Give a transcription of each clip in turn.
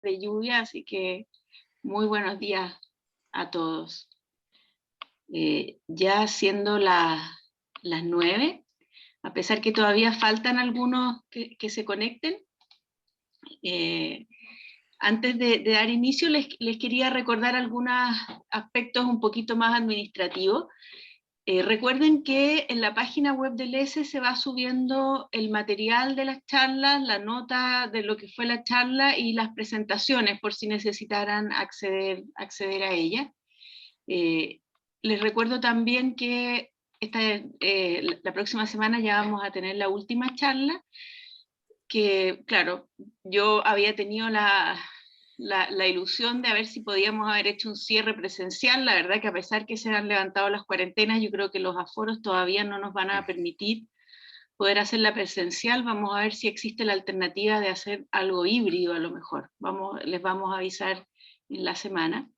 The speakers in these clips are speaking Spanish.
de lluvia, así que muy buenos días a todos. Ya siendo las 9, a pesar que todavía faltan algunos que se conecten, antes de dar inicio les quería recordar algunos aspectos un poquito más administrativos. Recuerden que en la página web del ESE se va subiendo el material de las charlas, la nota de lo que fue la charla y las presentaciones por si necesitaran acceder a ella. Les recuerdo también que la próxima semana ya vamos a tener la última charla, que claro, yo había tenido la ilusión de a ver si podíamos haber hecho un cierre presencial. La verdad que a pesar que se han levantado las cuarentenas, yo creo que los aforos todavía no nos van a permitir poder hacerla presencial. Vamos a ver si existe la alternativa de hacer algo híbrido a lo mejor. Les vamos a avisar en la semana.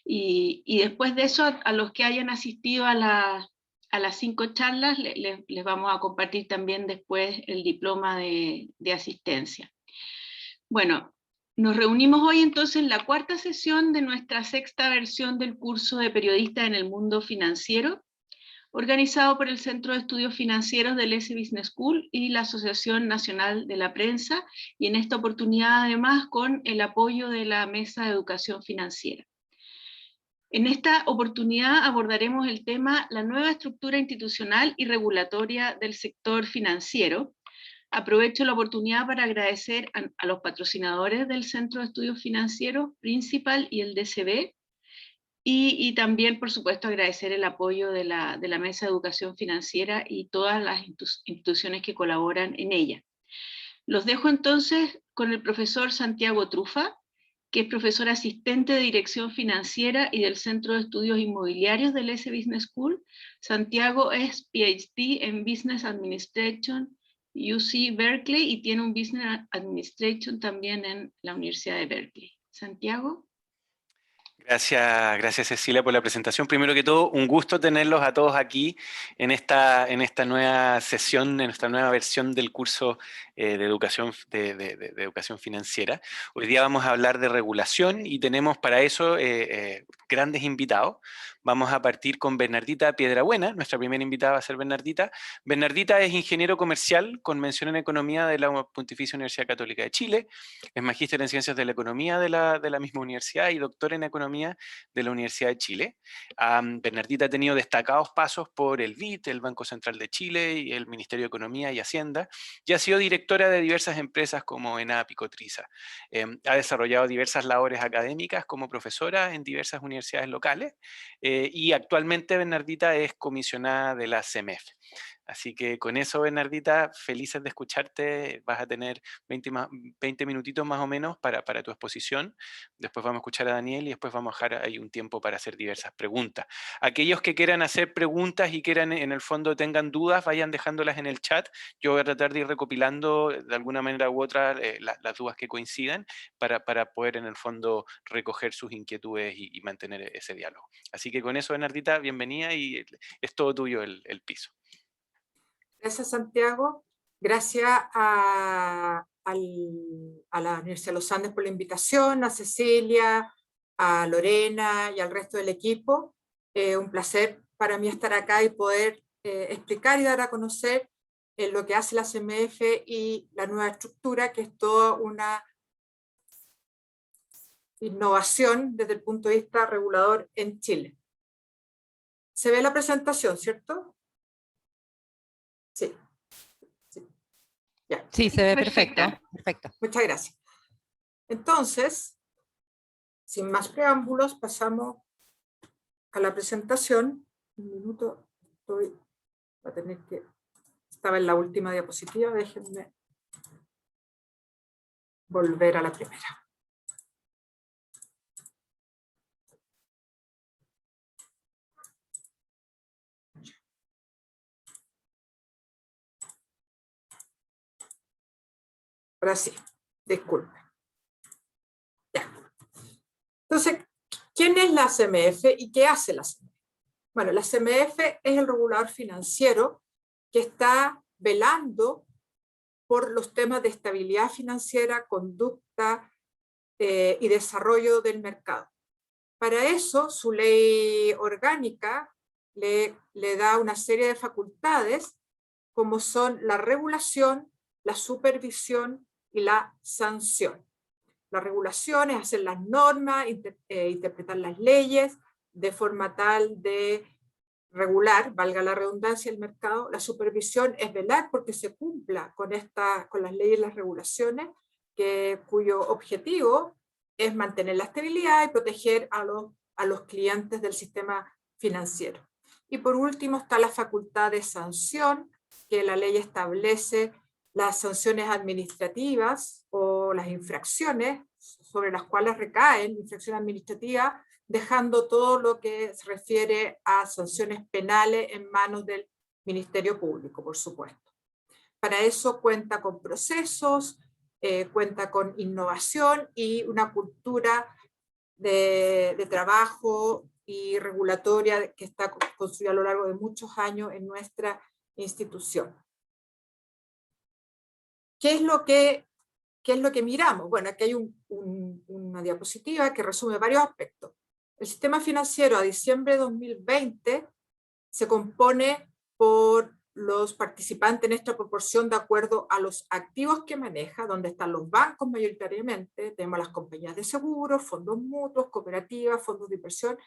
Y después de eso, a los que hayan asistido a las 5 charlas, les vamos a compartir también después el diploma de asistencia. Bueno, nos reunimos hoy entonces en la 4ª sesión de nuestra 6ª versión del curso de periodista en el mundo financiero, organizado por el Centro de Estudios Financieros del ESE Business School y la Asociación Nacional de la Prensa, y en esta oportunidad además con el apoyo de la Mesa de Educación Financiera. En esta oportunidad abordaremos el tema la nueva estructura institucional y regulatoria del sector financiero. Aprovecho la oportunidad para agradecer a los patrocinadores del Centro de Estudios Financieros, Principal y el DCB, y también, por supuesto, agradecer el apoyo de la Mesa de Educación Financiera y todas las instituciones que colaboran en ella. Los dejo entonces con el profesor Santiago Trufa, que es profesor asistente de Dirección Financiera y del Centro de Estudios Inmobiliarios del ESE Business School. Santiago es PhD en Business Administration UC Berkeley y tiene un Business Administration también en la Universidad de Berkeley. Santiago. Gracias Cecilia por la presentación. Primero que todo, un gusto tenerlos a todos aquí en esta nueva sesión, en esta nueva versión del curso de educación financiera. Hoy día vamos a hablar de regulación y tenemos para eso grandes invitados. Vamos a partir con Bernardita Piedrabuena, nuestra primera invitada va a ser Bernardita. Bernardita es ingeniero comercial con mención en economía de la Pontificia Universidad Católica de Chile, es magíster en ciencias de la economía de la misma universidad y doctor en economía de la Universidad de Chile. Bernardita ha tenido destacados pasos por el BID, el Banco Central de Chile y el Ministerio de Economía y Hacienda, y ha sido directora de diversas empresas como ENAP y Cotriza. Ha desarrollado diversas labores académicas como profesora en diversas universidades locales y actualmente Bernardita es comisionada de la CEMEF. Así que con eso, Bernardita, felices de escucharte. Vas a tener 20 minutitos más o menos para tu exposición. Después vamos a escuchar a Daniel y después vamos a dejar ahí un tiempo para hacer diversas preguntas. Aquellos que quieran hacer preguntas y quieran, en el fondo, tengan dudas, vayan dejándolas en el chat. Yo voy a tratar de ir recopilando de alguna manera u otra las dudas que coincidan para poder, en el fondo, recoger sus inquietudes y mantener ese diálogo. Así que con eso, Bernardita, bienvenida y es todo tuyo el piso. Gracias, Santiago. Gracias a la Universidad de los Andes por la invitación, a Cecilia, a Lorena y al resto del equipo. Un placer para mí estar acá y poder explicar y dar a conocer lo que hace la CMF y la nueva estructura, que es toda una innovación desde el punto de vista regulador en Chile. ¿Se ve la presentación, cierto? Sí. Ya. Sí, se ve perfecto. Perfecto. Muchas gracias. Entonces, sin más preámbulos, pasamos a la presentación. Un minuto, voy a tener que... Estaba en la última diapositiva, déjenme volver a la primera. Ahora sí, disculpen. Ya. Entonces, ¿quién es la CMF y qué hace la CMF? Bueno, la CMF es el regulador financiero que está velando por los temas de estabilidad financiera, conducta, y desarrollo del mercado. Para eso, su ley orgánica le da una serie de facultades, como son la regulación, la supervisión y la sanción. La regulación es hacer las normas, interpretar las leyes de forma tal de regular, valga la redundancia, el mercado. La supervisión es velar porque se cumpla con las leyes y las regulaciones, cuyo objetivo es mantener la estabilidad y proteger a los clientes del sistema financiero. Y por último está la facultad de sanción, que la ley establece las sanciones administrativas o las infracciones sobre las cuales recaen, infracciones administrativas, dejando todo lo que se refiere a sanciones penales en manos del Ministerio Público, por supuesto. Para eso cuenta con procesos, cuenta con innovación y una cultura de trabajo y regulatoria que está construida a lo largo de muchos años en nuestra institución. ¿Qué es lo que miramos? Bueno, aquí hay una diapositiva que resume varios aspectos. El sistema financiero a diciembre de 2020 se compone por los participantes en esta proporción de acuerdo a los activos que maneja, donde están los bancos mayoritariamente, tenemos las compañías de seguros, fondos mutuos, cooperativas, fondos de inversión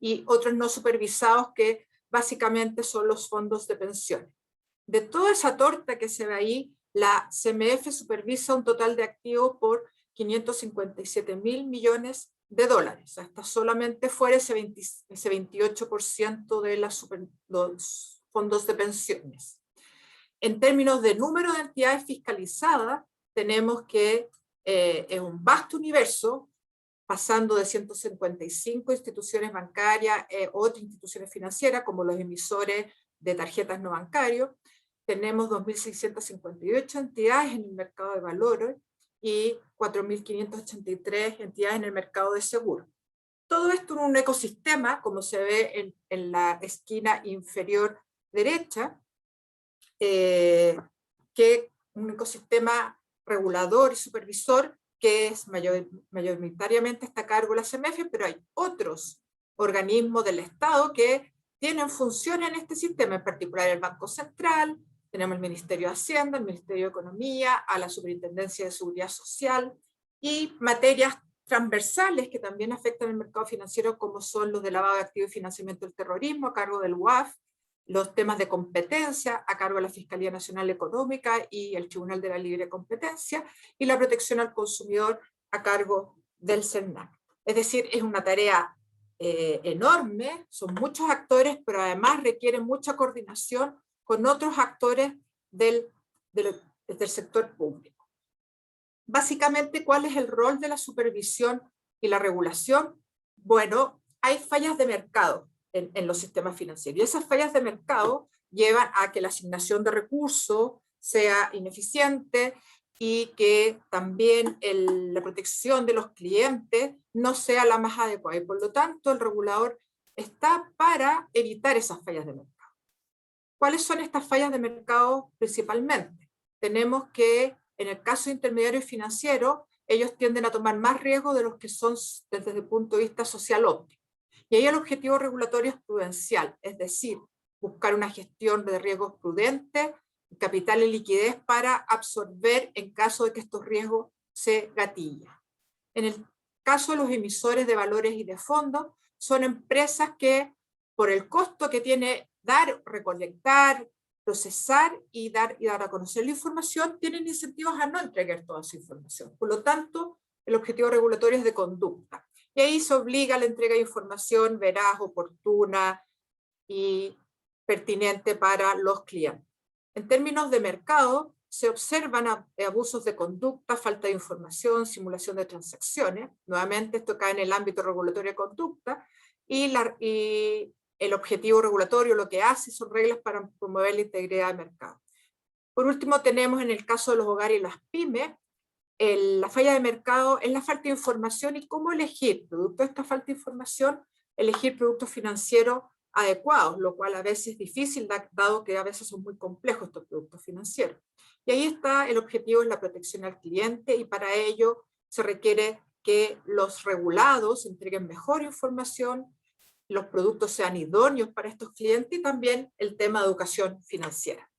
y otros no supervisados que básicamente son los fondos de pensiones. De toda esa torta que se ve ahí, la CMF supervisa un total de activos por 557.000 millones de dólares. Hasta solamente fuera ese 28% de los fondos de pensiones. En términos de número de entidades fiscalizadas, tenemos que es un vasto universo, pasando de 155 instituciones bancarias, otras instituciones financieras, como los emisores de tarjetas no bancarios. Tenemos 2.658 entidades en el mercado de valores y 4.583 entidades en el mercado de seguros. Todo esto en un ecosistema, como se ve en la esquina inferior derecha, que un ecosistema regulador y supervisor que es mayoritariamente está a cargo de la CMF, pero hay otros organismos del Estado que tienen funciones en este sistema, en particular el Banco Central, tenemos el Ministerio de Hacienda, el Ministerio de Economía, a la Superintendencia de Seguridad Social y materias transversales que también afectan el mercado financiero, como son los de lavado de activos y financiamiento del terrorismo a cargo del UAF, los temas de competencia a cargo de la Fiscalía Nacional Económica y el Tribunal de la Libre Competencia, y la protección al consumidor a cargo del CERNAC. Es decir, es una tarea enorme, son muchos actores, pero además requiere mucha coordinación con otros actores del sector público. Básicamente, ¿cuál es el rol de la supervisión y la regulación? Bueno, hay fallas de mercado en los sistemas financieros, y esas fallas de mercado llevan a que la asignación de recursos sea ineficiente y que también la protección de los clientes no sea la más adecuada, y por lo tanto el regulador está para evitar esas fallas de mercado. ¿Cuáles son estas fallas de mercado principalmente? Tenemos que, en el caso de intermediarios financieros, ellos tienden a tomar más riesgo de los que son desde el punto de vista social óptimo. Y ahí el objetivo regulatorio es prudencial, es decir, buscar una gestión de riesgos prudente, capital y liquidez para absorber en caso de que estos riesgos se gatillen. En el caso de los emisores de valores y de fondos, son empresas que, por el costo que tiene dar, recolectar, procesar y dar a conocer la información, tienen incentivos a no entregar toda su información. Por lo tanto, el objetivo regulatorio es de conducta. Y ahí se obliga a la entrega de información veraz, oportuna y pertinente para los clientes. En términos de mercado, se observan abusos de conducta, falta de información, simulación de transacciones. Nuevamente, esto cae en el ámbito regulatorio de conducta, y el objetivo regulatorio lo que hace son reglas para promover la integridad del mercado. Por último, tenemos en el caso de los hogares y las pymes, la falla de mercado es la falta de información y cómo elegir, producto de esta falta de información, elegir productos financieros adecuados, lo cual a veces es difícil, dado que a veces son muy complejos estos productos financieros. Y ahí está el objetivo, es la protección al cliente, y para ello se requiere que los regulados entreguen mejor información, los productos sean idóneos para estos clientes y también el tema de educación financiera.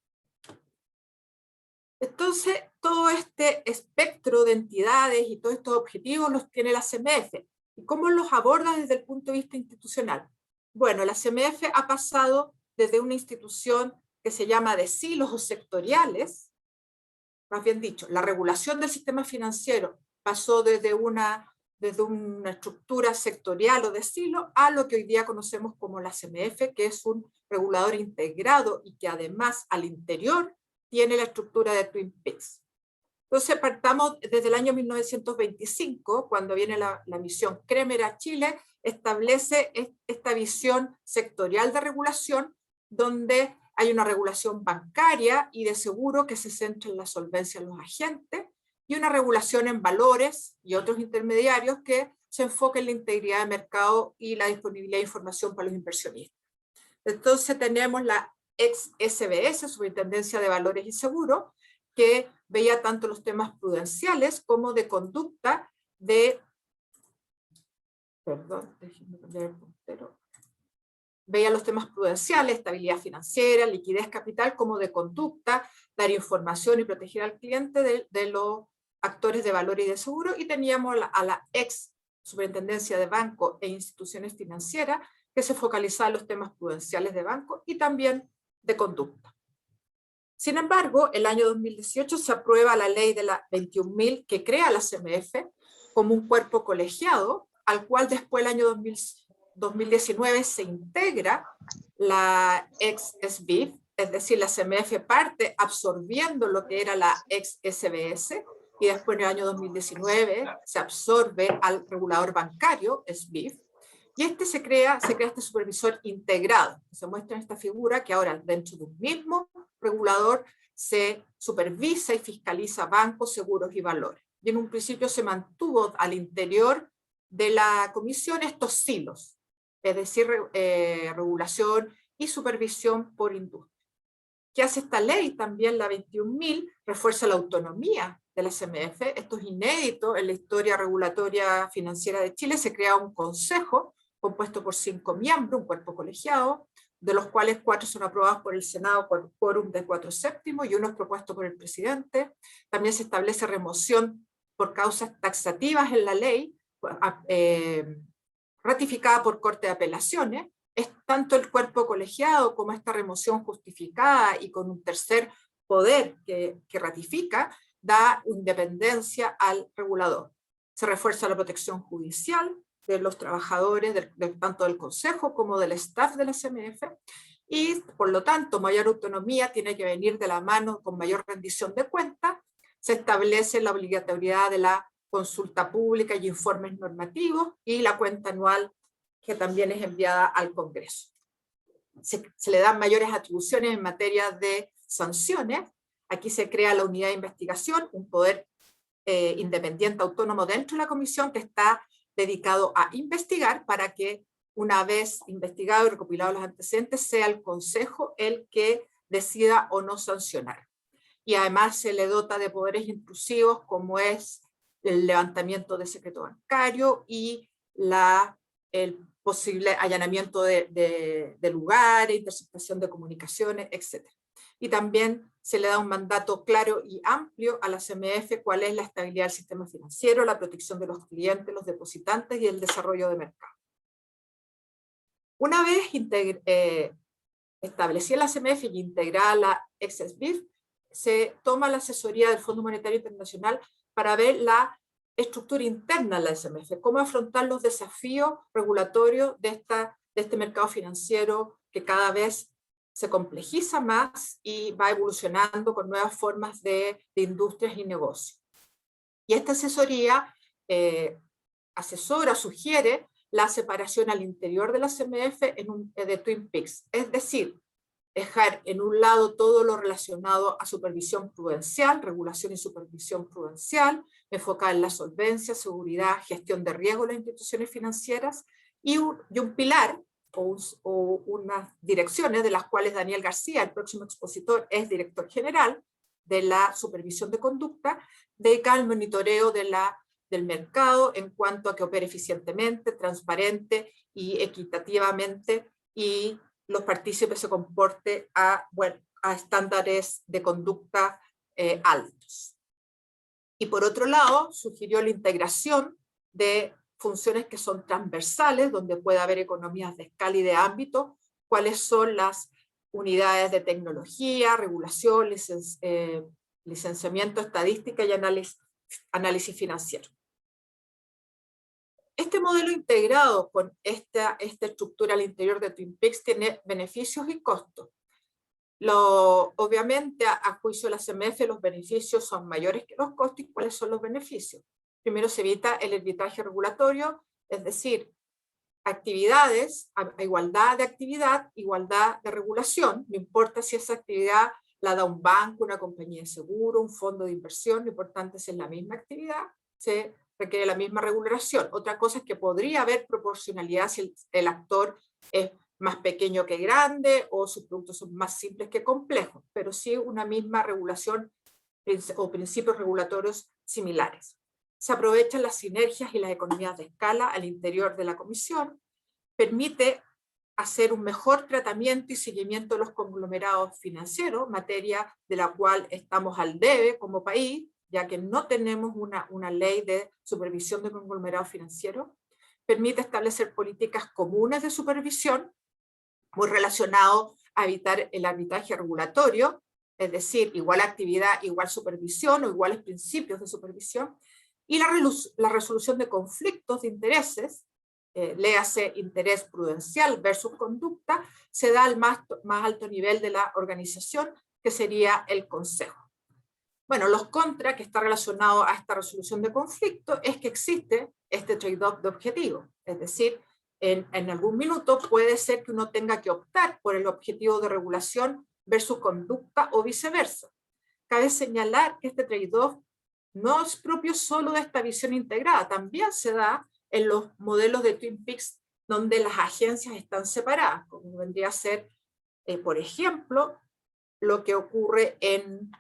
Entonces, todo este espectro de entidades y todos estos objetivos los tiene la CMF. ¿Y cómo los aborda desde el punto de vista institucional? Bueno, la CMF ha pasado desde una institución que se llama de silos o sectoriales, más bien dicho, la regulación del sistema financiero pasó desde una estructura sectorial o de silo a lo que hoy día conocemos como la CMF, que es un regulador integrado y que además al interior tiene la estructura de Twin Peaks. Entonces partamos desde el año 1925, cuando viene la misión Kremer a Chile, establece esta visión sectorial de regulación, donde hay una regulación bancaria y de seguro que se centra en la solvencia de los agentes, y una regulación en valores y otros intermediarios que se enfoca en la integridad de mercado y la disponibilidad de información para los inversionistas. Entonces tenemos la ex SBS, Superintendencia de Valores y Seguros, que veía tanto los temas prudenciales como de conducta de... Perdón, déjenme cambiar el puntero. Veía los temas prudenciales, estabilidad financiera, liquidez capital, como de conducta, dar información y proteger al cliente de los actores de valor y de seguro, y teníamos a la ex Superintendencia de Banco e Instituciones Financieras, que se focalizaba en los temas prudenciales de banco y también de conducta. Sin embargo, el año 2018 se aprueba la ley de la 21.000 que crea la CMF como un cuerpo colegiado, al cual después el año 2019 se integra la ex SBIF, es decir, la CMF parte absorbiendo lo que era la ex SBS, y después en el año 2019 se absorbe al regulador bancario, SBIF, y se crea este supervisor integrado. Se muestra en esta figura que ahora dentro de un mismo regulador se supervisa y fiscaliza bancos, seguros y valores. Y en un principio se mantuvo al interior de la comisión estos silos, es decir, regulación y supervisión por industria. ¿Qué hace esta ley? También la 21.000 refuerza la autonomía de la CMF. Esto es inédito en la historia regulatoria financiera de Chile. Se crea un consejo compuesto por 5 miembros, un cuerpo colegiado, de los cuales 4 son aprobados por el Senado con quórum de 4/7 y 1 es propuesto por el presidente. También se establece remoción por causas taxativas en la ley, ratificada por Corte de Apelaciones. Es tanto el cuerpo colegiado como esta remoción justificada y con un tercer poder que ratifica, da independencia al regulador. Se refuerza la protección judicial de los trabajadores, tanto del Consejo como del staff de la CMF, y por lo tanto mayor autonomía tiene que venir de la mano con mayor rendición de cuentas. Se establece la obligatoriedad de la consulta pública y informes normativos, y la cuenta anual que también es enviada al Congreso. Se le dan mayores atribuciones en materia de sanciones. Aquí se crea la unidad de investigación, un poder independiente autónomo dentro de la comisión que está dedicado a investigar, para que una vez investigado y recopilado los antecedentes sea el Consejo el que decida o no sancionar. Y además se le dota de poderes intrusivos como es el levantamiento de secreto bancario y el posible allanamiento de lugares, interceptación de comunicaciones, etc. Y también se le da un mandato claro y amplio a la CMF, cuál es la estabilidad del sistema financiero, la protección de los clientes, los depositantes y el desarrollo de mercado. Una vez establecida la CMF y integrada la ex-SBIF, se toma la asesoría del Fondo Monetario Internacional para ver la estructura interna de la CMF, cómo afrontar los desafíos regulatorios de este mercado financiero que cada vez se complejiza más y va evolucionando con nuevas formas de industrias y negocios. Y esta asesoría sugiere la separación al interior de la CMF de Twin Peaks, es decir, dejar en un lado todo lo relacionado a supervisión prudencial, regulación y supervisión prudencial, enfocada en la solvencia, seguridad, gestión de riesgo de las instituciones financieras, y un pilar o unas direcciones de las cuales Daniel García, el próximo expositor, es director general de la supervisión de conducta, dedicada al monitoreo de la del mercado en cuanto a que opere eficientemente, transparente y equitativamente, y los partícipes se comporten a estándares de conducta altos. Y por otro lado, sugirió la integración de funciones que son transversales, donde puede haber economías de escala y de ámbito, cuáles son las unidades de tecnología, regulación, licenciamiento, estadística y análisis financiero. Este modelo integrado con esta estructura al interior de Twin Peaks tiene beneficios y costos. Obviamente, a juicio de la CMF, los beneficios son mayores que los costos. ¿Y cuáles son los beneficios? Primero, se evita el arbitraje regulatorio, es decir, actividades, a igualdad de actividad, igualdad de regulación, no importa si esa actividad la da un banco, una compañía de seguro, un fondo de inversión, lo importante es en la misma actividad, se requiere la misma regulación. Otra cosa es que podría haber proporcionalidad si el actor es más pequeño que grande o sus productos son más simples que complejos, pero sí una misma regulación o principios regulatorios similares. Se aprovechan las sinergias y las economías de escala al interior de la comisión, permite hacer un mejor tratamiento y seguimiento de los conglomerados financieros, materia de la cual estamos al debe como país, ya que no tenemos una ley de supervisión de conglomerados financieros. Permite establecer políticas comunes de supervisión, muy relacionado a evitar el arbitraje regulatorio, es decir, igual actividad, igual supervisión o iguales principios de supervisión, y la resolución de conflictos de intereses, léase interés prudencial versus conducta, se da al más alto nivel de la organización, que sería el consejo. Bueno, los contras que está relacionado a esta resolución de conflictos es que existe este trade-off de objetivo, es decir, en algún minuto puede ser que uno tenga que optar por el objetivo de regulación versus conducta o viceversa. Cabe señalar que este trade-off no es propio solo de esta visión integrada, también se da en los modelos de Twin Peaks donde las agencias están separadas, como vendría a ser, por ejemplo, lo que ocurre en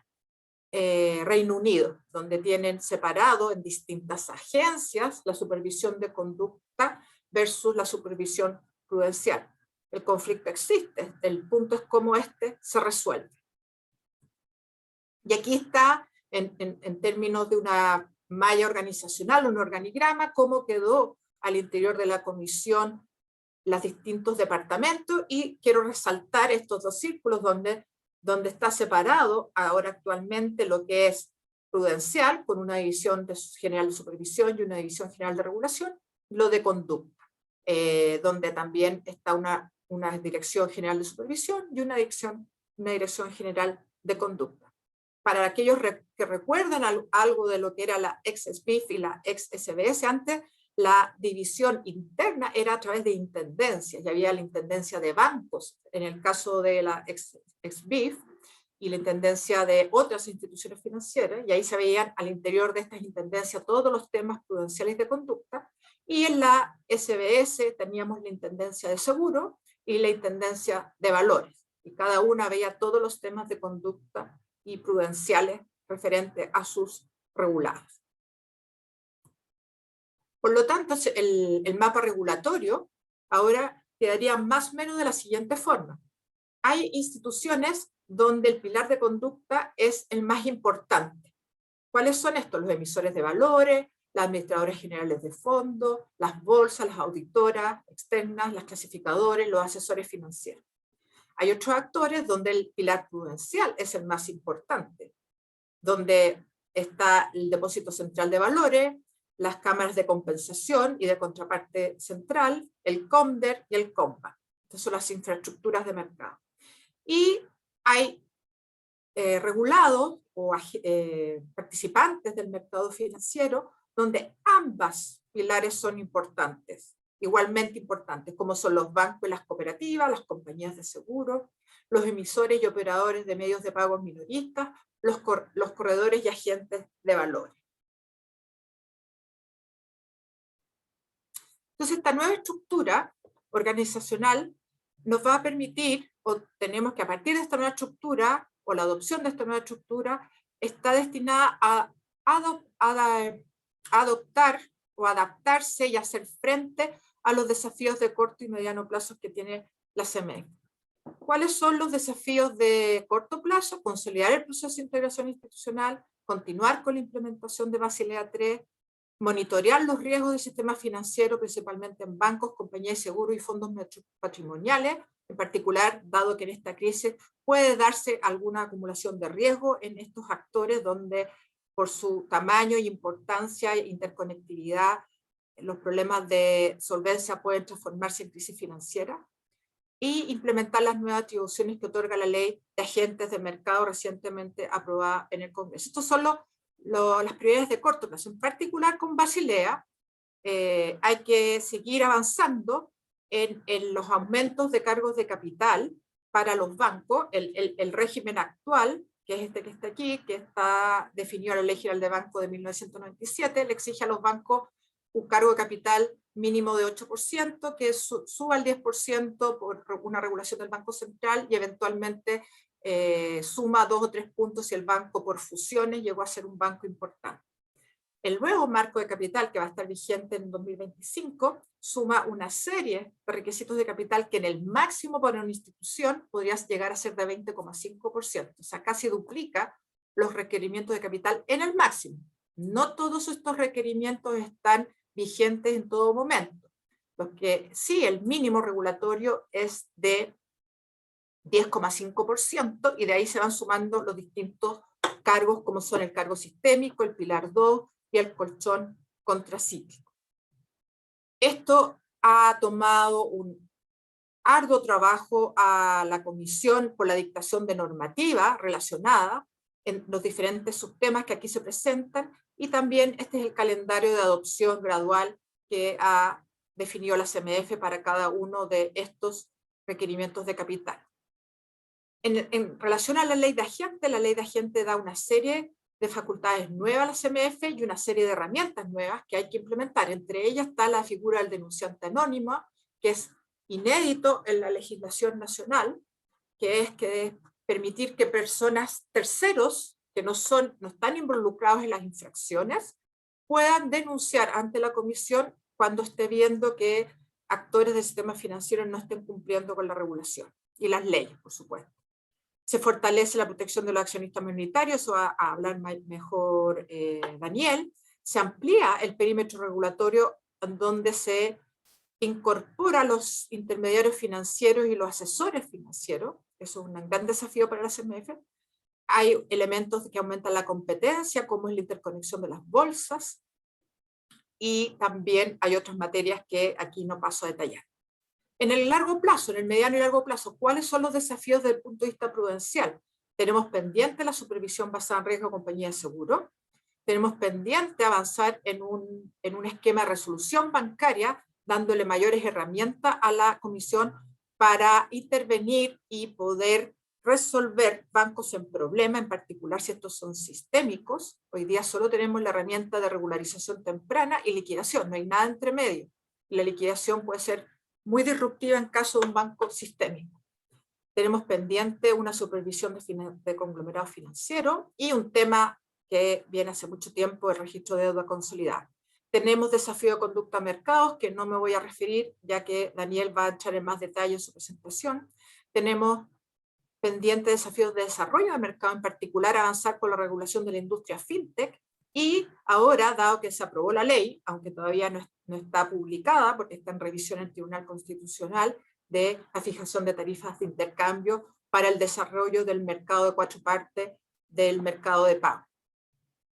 Reino Unido, donde tienen separado en distintas agencias la supervisión de conducta versus la supervisión prudencial. El conflicto existe, el punto es cómo este se resuelve. Y aquí está, en términos de una malla organizacional, un organigrama, cómo quedó al interior de la comisión los distintos departamentos, y quiero resaltar estos dos círculos donde está separado ahora actualmente lo que es prudencial, con una división general de supervisión y una división general de regulación, lo de conducta, donde también está una dirección general de supervisión y una dirección general de conducta. Para aquellos que recuerdan algo de lo que era la ex-SBIF y la ex-SBS, antes la división interna era a través de intendencias, y había la intendencia de bancos, en el caso de la ex-BIF, y la intendencia de otras instituciones financieras, y ahí se veían al interior de estas intendencias todos los temas prudenciales de conducta, y en la SBS teníamos la intendencia de seguro y la intendencia de valores, y cada una veía todos los temas de conducta y prudenciales referentes a sus regulados. Por lo tanto, el mapa regulatorio ahora quedaría más o menos de la siguiente forma. Hay instituciones donde el pilar de conducta es el más importante. ¿Cuáles son estos? Los emisores de valores, los administradores generales de fondos, las bolsas, las auditoras externas, las clasificadores, los asesores financieros. Hay otros actores donde el pilar prudencial es el más importante, donde está el depósito central de valores, las cámaras de compensación y de contraparte central, el COMDER y el COMPA. Estas son las infraestructuras de mercado. Y hay regulados o participantes del mercado financiero donde ambas pilares son importantes, igualmente importantes, como son los bancos y las cooperativas, las compañías de seguro, los emisores y operadores de medios de pago minoristas, los corredores y agentes de valores. Entonces, esta nueva estructura organizacional nos va a permitir, o tenemos que a partir de esta nueva estructura, o la adopción de esta nueva estructura, está destinada a adoptar o adaptarse y hacer frente a los desafíos de corto y mediano plazo que tiene la CMF. ¿Cuáles son los desafíos de corto plazo? Consolidar el proceso de integración institucional, continuar con la implementación de Basilea III, monitorear los riesgos del sistema financiero, principalmente en bancos, compañías de seguros y fondos patrimoniales, en particular, dado que en esta crisis puede darse alguna acumulación de riesgo en estos actores donde por su tamaño y importancia e interconectividad, los problemas de solvencia pueden transformarse en crisis financiera, y implementar las nuevas atribuciones que otorga la ley de agentes de mercado recientemente aprobada en el Congreso. Estos son las prioridades de corto plazo. En particular con Basilea, hay que seguir avanzando en los aumentos de cargos de capital para los bancos. El régimen actual, que es este que está aquí, que está definido en la Ley General de Banco de 1997, le exige a los bancos un cargo de capital mínimo de 8%, que suba al 10% por una regulación del Banco Central y eventualmente suma 2 o 3 puntos si el banco por fusiones llegó a ser un banco importante. El nuevo marco de capital, que va a estar vigente en 2025, suma una serie de requisitos de capital que en el máximo para una institución podría llegar a ser de 20,5%. O sea, casi duplica los requerimientos de capital en el máximo. No todos estos requerimientos están vigentes en todo momento. Lo que sí, el mínimo regulatorio es de 10,5% y de ahí se van sumando los distintos cargos como son el cargo sistémico, el pilar 2 y el colchón contracíclico. Esto ha tomado un arduo trabajo a la Comisión por la dictación de normativa relacionada en los diferentes subtemas que aquí se presentan, y también este es el calendario de adopción gradual que ha definido la CMF para cada uno de estos requerimientos de capital. En relación a la ley de agente da una serie de facultades nuevas a la CMF y una serie de herramientas nuevas que hay que implementar. Entre ellas está la figura del denunciante anónimo, que es inédito en la legislación nacional, que es permitir que personas terceros que no están involucrados en las infracciones puedan denunciar ante la comisión cuando esté viendo que actores del sistema financiero no estén cumpliendo con la regulación y las leyes, por supuesto. Se fortalece la protección de los accionistas minoritarios, eso va a hablar mejor Daniel. Se amplía el perímetro regulatorio en donde se incorpora a los intermediarios financieros y los asesores financieros. Eso es un gran desafío para la CMF. Hay elementos que aumentan la competencia, como es la interconexión de las bolsas, y también hay otras materias que aquí no paso a detallar. En el largo plazo, en el mediano y largo plazo, ¿cuáles son los desafíos desde el punto de vista prudencial? Tenemos pendiente la supervisión basada en riesgo de compañía de seguro, tenemos pendiente avanzar en un esquema de resolución bancaria, dándole mayores herramientas a la Comisión para intervenir y poder resolver bancos en problema, en particular si estos son sistémicos. Hoy día solo tenemos la herramienta de regularización temprana y liquidación, no hay nada entre medio. La liquidación puede ser muy disruptiva en caso de un banco sistémico. Tenemos pendiente una supervisión de conglomerado financiero y un tema que viene hace mucho tiempo, el registro de deuda consolidada. Tenemos desafío de conducta a mercados, que no me voy a referir, ya que Daniel va a entrar en más detalle en su presentación. Tenemos pendiente desafíos de desarrollo de mercado, en particular avanzar con la regulación de la industria fintech, y ahora, dado que se aprobó la ley, aunque todavía no está publicada, porque está en revisión en el Tribunal Constitucional, de la fijación de tarifas de intercambio para el desarrollo del mercado de 4 partes del mercado de pago.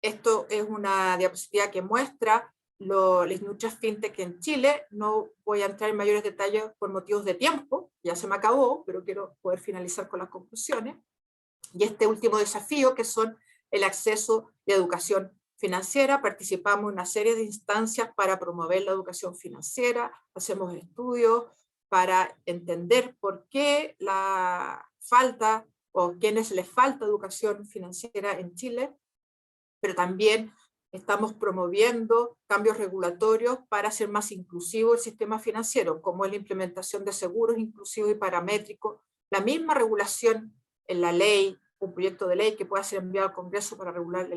Esto es una diapositiva que muestra las industrias fintech en Chile. No voy a entrar en mayores detalles por motivos de tiempo, ya se me acabó, pero quiero poder finalizar con las conclusiones. Y este último desafío, que son el acceso y educación financiera. Participamos en una serie de instancias para promover la educación financiera, hacemos estudios para entender por qué la falta o quienes les falta educación financiera en Chile, pero también estamos promoviendo cambios regulatorios para hacer más inclusivo el sistema financiero, como es la implementación de seguros inclusivos y paramétricos, la misma regulación en la ley, un proyecto de ley que pueda ser enviado al Congreso para regular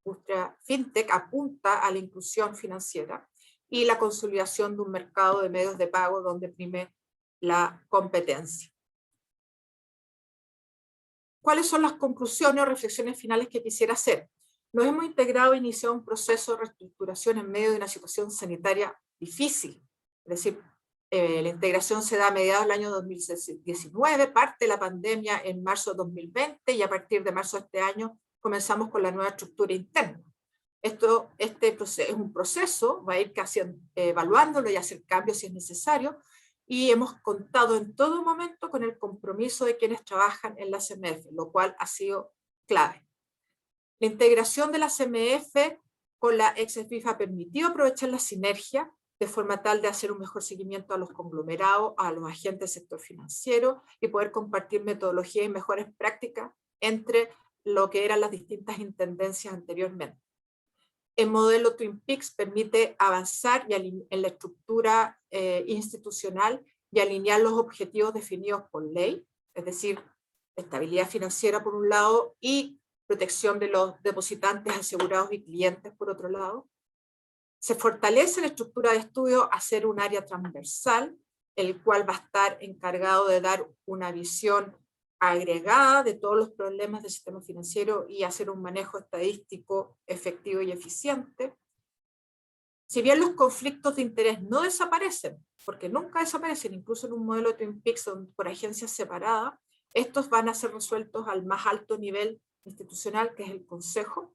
industria fintech apunta a la inclusión financiera y la consolidación de un mercado de medios de pago donde prime la competencia. ¿Cuáles son las conclusiones o reflexiones finales que quisiera hacer? Nos hemos integrado e iniciado un proceso de reestructuración en medio de una situación sanitaria difícil. Es decir, la integración se da a mediados del año 2019, parte de la pandemia en marzo de 2020 y a partir de marzo de este año comenzamos con la nueva estructura interna. Este es un proceso, va a ir casi evaluándolo y hacer cambios si es necesario, y hemos contado en todo momento con el compromiso de quienes trabajan en la CMF, lo cual ha sido clave. La integración de la CMF con la ex-SBIF ha permitido aprovechar la sinergia de forma tal de hacer un mejor seguimiento a los conglomerados, a los agentes del sector financiero y poder compartir metodologías y mejores prácticas entre lo que eran las distintas intendencias anteriormente. El modelo Twin Peaks permite avanzar en la estructura institucional y alinear los objetivos definidos por ley, es decir, estabilidad financiera por un lado y protección de los depositantes, asegurados y clientes por otro lado. Se fortalece la estructura de estudio a ser un área transversal, el cual va a estar encargado de dar una visión agregada de todos los problemas del sistema financiero y hacer un manejo estadístico efectivo y eficiente. Si bien los conflictos de interés no desaparecen, porque nunca desaparecen, incluso en un modelo de Twin Peaks por agencias separadas, estos van a ser resueltos al más alto nivel institucional, que es el Consejo.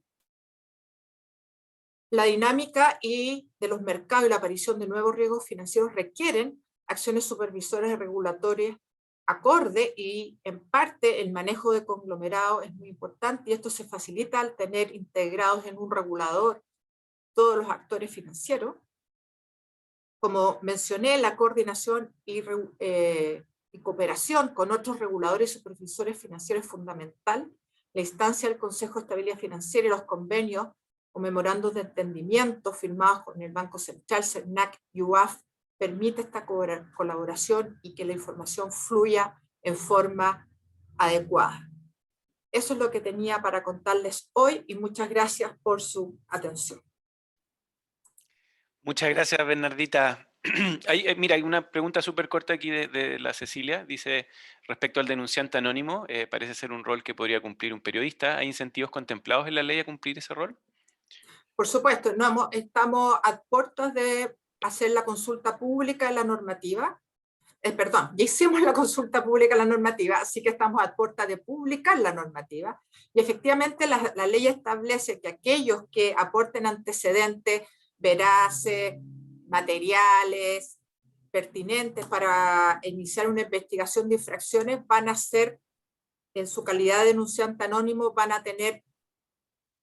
La dinámica de los mercados y la aparición de nuevos riesgos financieros requieren acciones supervisoras y regulatorias acorde, y en parte el manejo de conglomerados es muy importante, y esto se facilita al tener integrados en un regulador todos los actores financieros. Como mencioné, la coordinación y cooperación con otros reguladores y supervisores financieros es fundamental. La instancia del Consejo de Estabilidad Financiera y los convenios o memorandos de entendimiento firmados con el Banco Central, CERNAC y UAF permite esta colaboración y que la información fluya en forma adecuada. Eso es lo que tenía para contarles hoy y muchas gracias por su atención. Muchas gracias, Bernardita. Mira, hay una pregunta súper corta aquí de la Cecilia. Dice, respecto al denunciante anónimo, parece ser un rol que podría cumplir un periodista. ¿Hay incentivos contemplados en la ley a cumplir ese rol? Por supuesto, no, estamos a puertas de hacer la consulta pública de la normativa. Perdón, ya hicimos la consulta pública de la normativa, así que estamos a puertas de publicar la normativa. Y efectivamente la ley establece que aquellos que aporten antecedentes veraces, materiales, pertinentes para iniciar una investigación de infracciones van a ser, en su calidad de denunciante anónimo, van a tener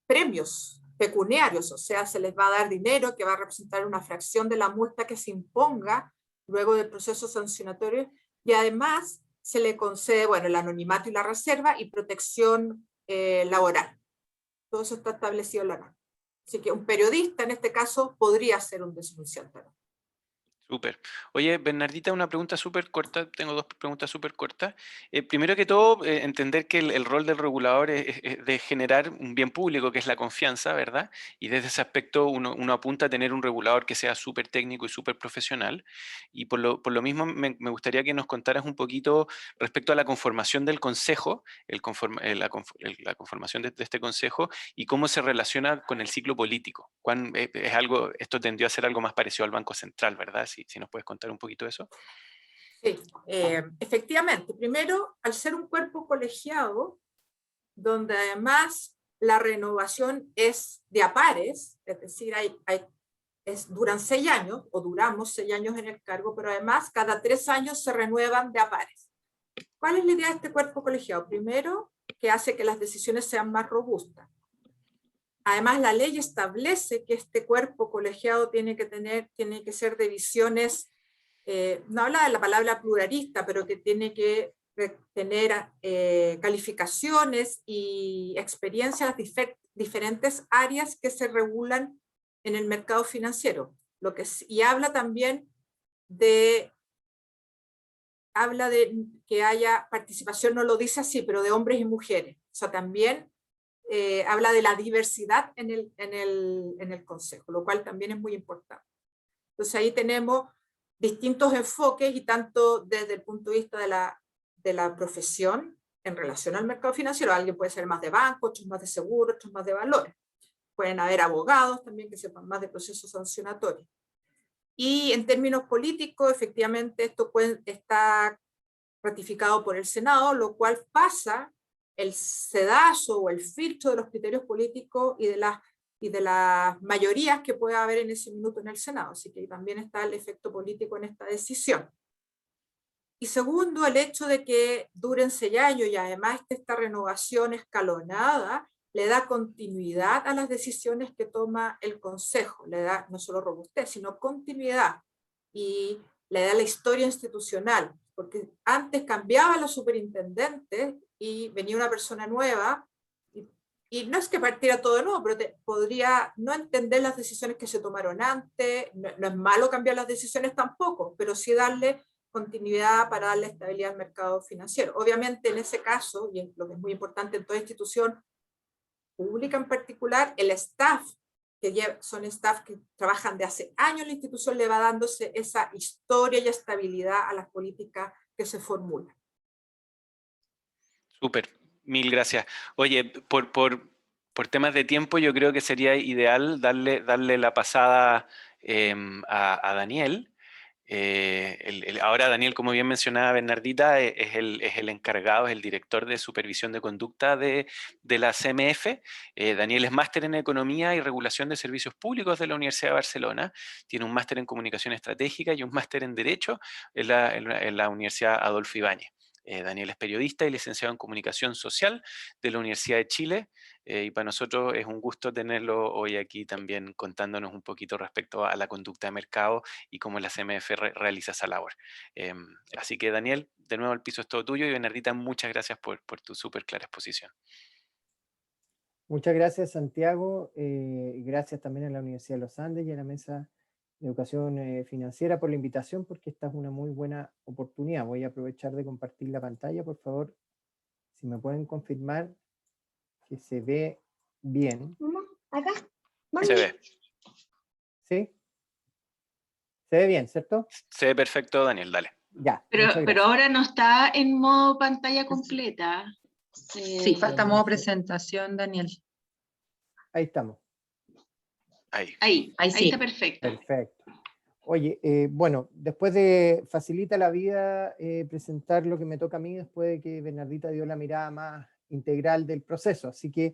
premios pecuniarios, o sea, se les va a dar dinero que va a representar una fracción de la multa que se imponga luego del proceso sancionatorio, y además se le concede, bueno, el anonimato y la reserva y protección laboral. Todo eso está establecido en la norma. Así que un periodista en este caso podría ser un denunciante anónimo. Súper. Oye, Bernardita, una pregunta súper corta. Tengo dos preguntas súper cortas. Primero que todo, entender que el rol del regulador es de generar un bien público, que es la confianza, ¿verdad? Y desde ese aspecto uno apunta a tener un regulador que sea súper técnico y súper profesional. Y por lo mismo me gustaría que nos contaras un poquito respecto a la conformación del consejo, la conformación de este consejo, y cómo se relaciona con el ciclo político. Esto tendió a ser algo más parecido al Banco Central, ¿verdad? Si nos puedes contar un poquito de eso. Sí, efectivamente. Primero, al ser un cuerpo colegiado, donde además la renovación es de a pares, es decir, duran 6 años, o duramos 6 años en el cargo, pero además cada 3 años se renuevan de a pares. ¿Cuál es la idea de este cuerpo colegiado? Primero, que hace que las decisiones sean más robustas. Además, la ley establece que este cuerpo colegiado tiene que ser de visiones, no habla de la palabra pluralista, pero que tiene que tener calificaciones y experiencias de diferentes áreas que se regulan en el mercado financiero. Y habla también de que haya participación, no lo dice así, pero de hombres y mujeres. O sea, también habla de la diversidad en el Consejo, lo cual también es muy importante. Entonces ahí tenemos distintos enfoques y tanto desde el punto de vista de la profesión en relación al mercado financiero. Alguien puede ser más de banco, otros más de seguro, otros más de valores. Pueden haber abogados también que sepan más de procesos sancionatorios. Y en términos políticos, efectivamente, esto está ratificado por el Senado, lo cual pasa el sedazo o el filtro de los criterios políticos y de las mayorías que puede haber en ese minuto en el Senado. Así que también está el efecto político en esta decisión. Y segundo, el hecho de que duren 6 años y además esta renovación escalonada le da continuidad a las decisiones que toma el Consejo, le da no solo robustez, sino continuidad, y le da la historia institucional, porque antes cambiaban los superintendentes y venía una persona nueva, y no es que partiera todo de nuevo, pero podría no entender las decisiones que se tomaron antes. No es malo cambiar las decisiones tampoco, pero sí darle continuidad para darle estabilidad al mercado financiero. Obviamente en ese caso, y lo que es muy importante en toda institución pública en particular, el staff, son staff que trabajan de hace años en la institución, le va dándose esa historia y estabilidad a las políticas que se formulan. Súper, mil gracias. Oye, por temas de tiempo yo creo que sería ideal darle la pasada a Daniel. Ahora Daniel, como bien mencionaba Bernardita, es el encargado, es el director de supervisión de conducta de la CMF. Daniel es máster en Economía y Regulación de Servicios Públicos de la Universidad de Barcelona. Tiene un máster en Comunicación Estratégica y un máster en Derecho en la Universidad Adolfo Ibáñez. Daniel es periodista y licenciado en Comunicación Social de la Universidad de Chile, y para nosotros es un gusto tenerlo hoy aquí también contándonos un poquito respecto a la conducta de mercado y cómo la CMF realiza esa labor. Así que Daniel, de nuevo el piso es todo tuyo, y Bernardita, muchas gracias por tu súper clara exposición. Muchas gracias, Santiago. Gracias también a la Universidad de los Andes y a la Mesa de Educación Financiera por la invitación, porque esta es una muy buena oportunidad. Voy a aprovechar de compartir la pantalla, por favor, si me pueden confirmar que se ve bien. Acá. Se ve. ¿Sí? Se ve bien, ¿cierto? Se ve perfecto, Daniel, dale. Ya. Pero ahora no está en modo pantalla completa. Sí, falta modo presentación, Daniel. Ahí estamos. Ahí sí. está perfecto. Perfecto. Oye, bueno, después de facilita la vida presentar lo que me toca a mí, después de que Bernardita dio la mirada más integral del proceso. Así que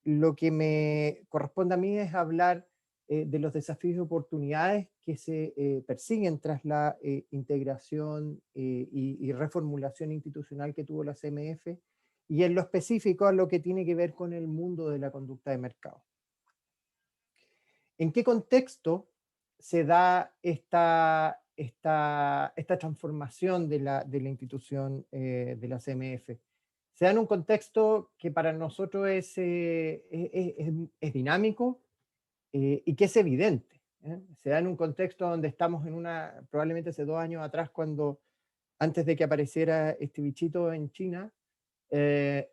lo que me corresponde a mí es hablar de los desafíos y oportunidades que se persiguen tras la integración y reformulación institucional que tuvo la CMF, y en lo específico a lo que tiene que ver con el mundo de la conducta de mercado. ¿En qué contexto se da esta transformación de la institución de la CMF? Se da en un contexto que para nosotros es dinámico y que es evidente. Se da en un contexto donde estamos probablemente hace 2 años atrás, cuando antes de que apareciera este bichito en China,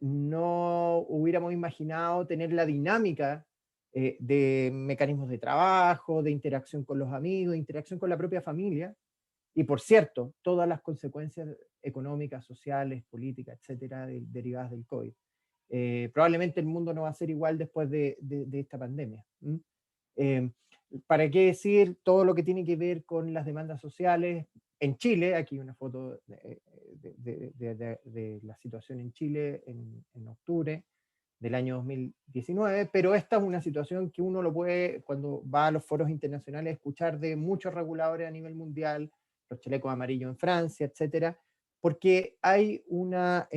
no hubiéramos imaginado tener la dinámica de mecanismos de trabajo, de interacción con los amigos, de interacción con la propia familia, y por cierto, todas las consecuencias económicas, sociales, políticas, etcétera, derivadas del COVID. Probablemente el mundo no va a ser igual después de esta pandemia. ¿Para qué decir todo lo que tiene que ver con las demandas sociales? En Chile, aquí una foto de la situación en Chile en octubre del año 2019, pero esta es una situación que uno lo puede, cuando va a los foros internacionales, escuchar de muchos reguladores a nivel mundial, los chalecos amarillos en Francia, etcétera, porque hay una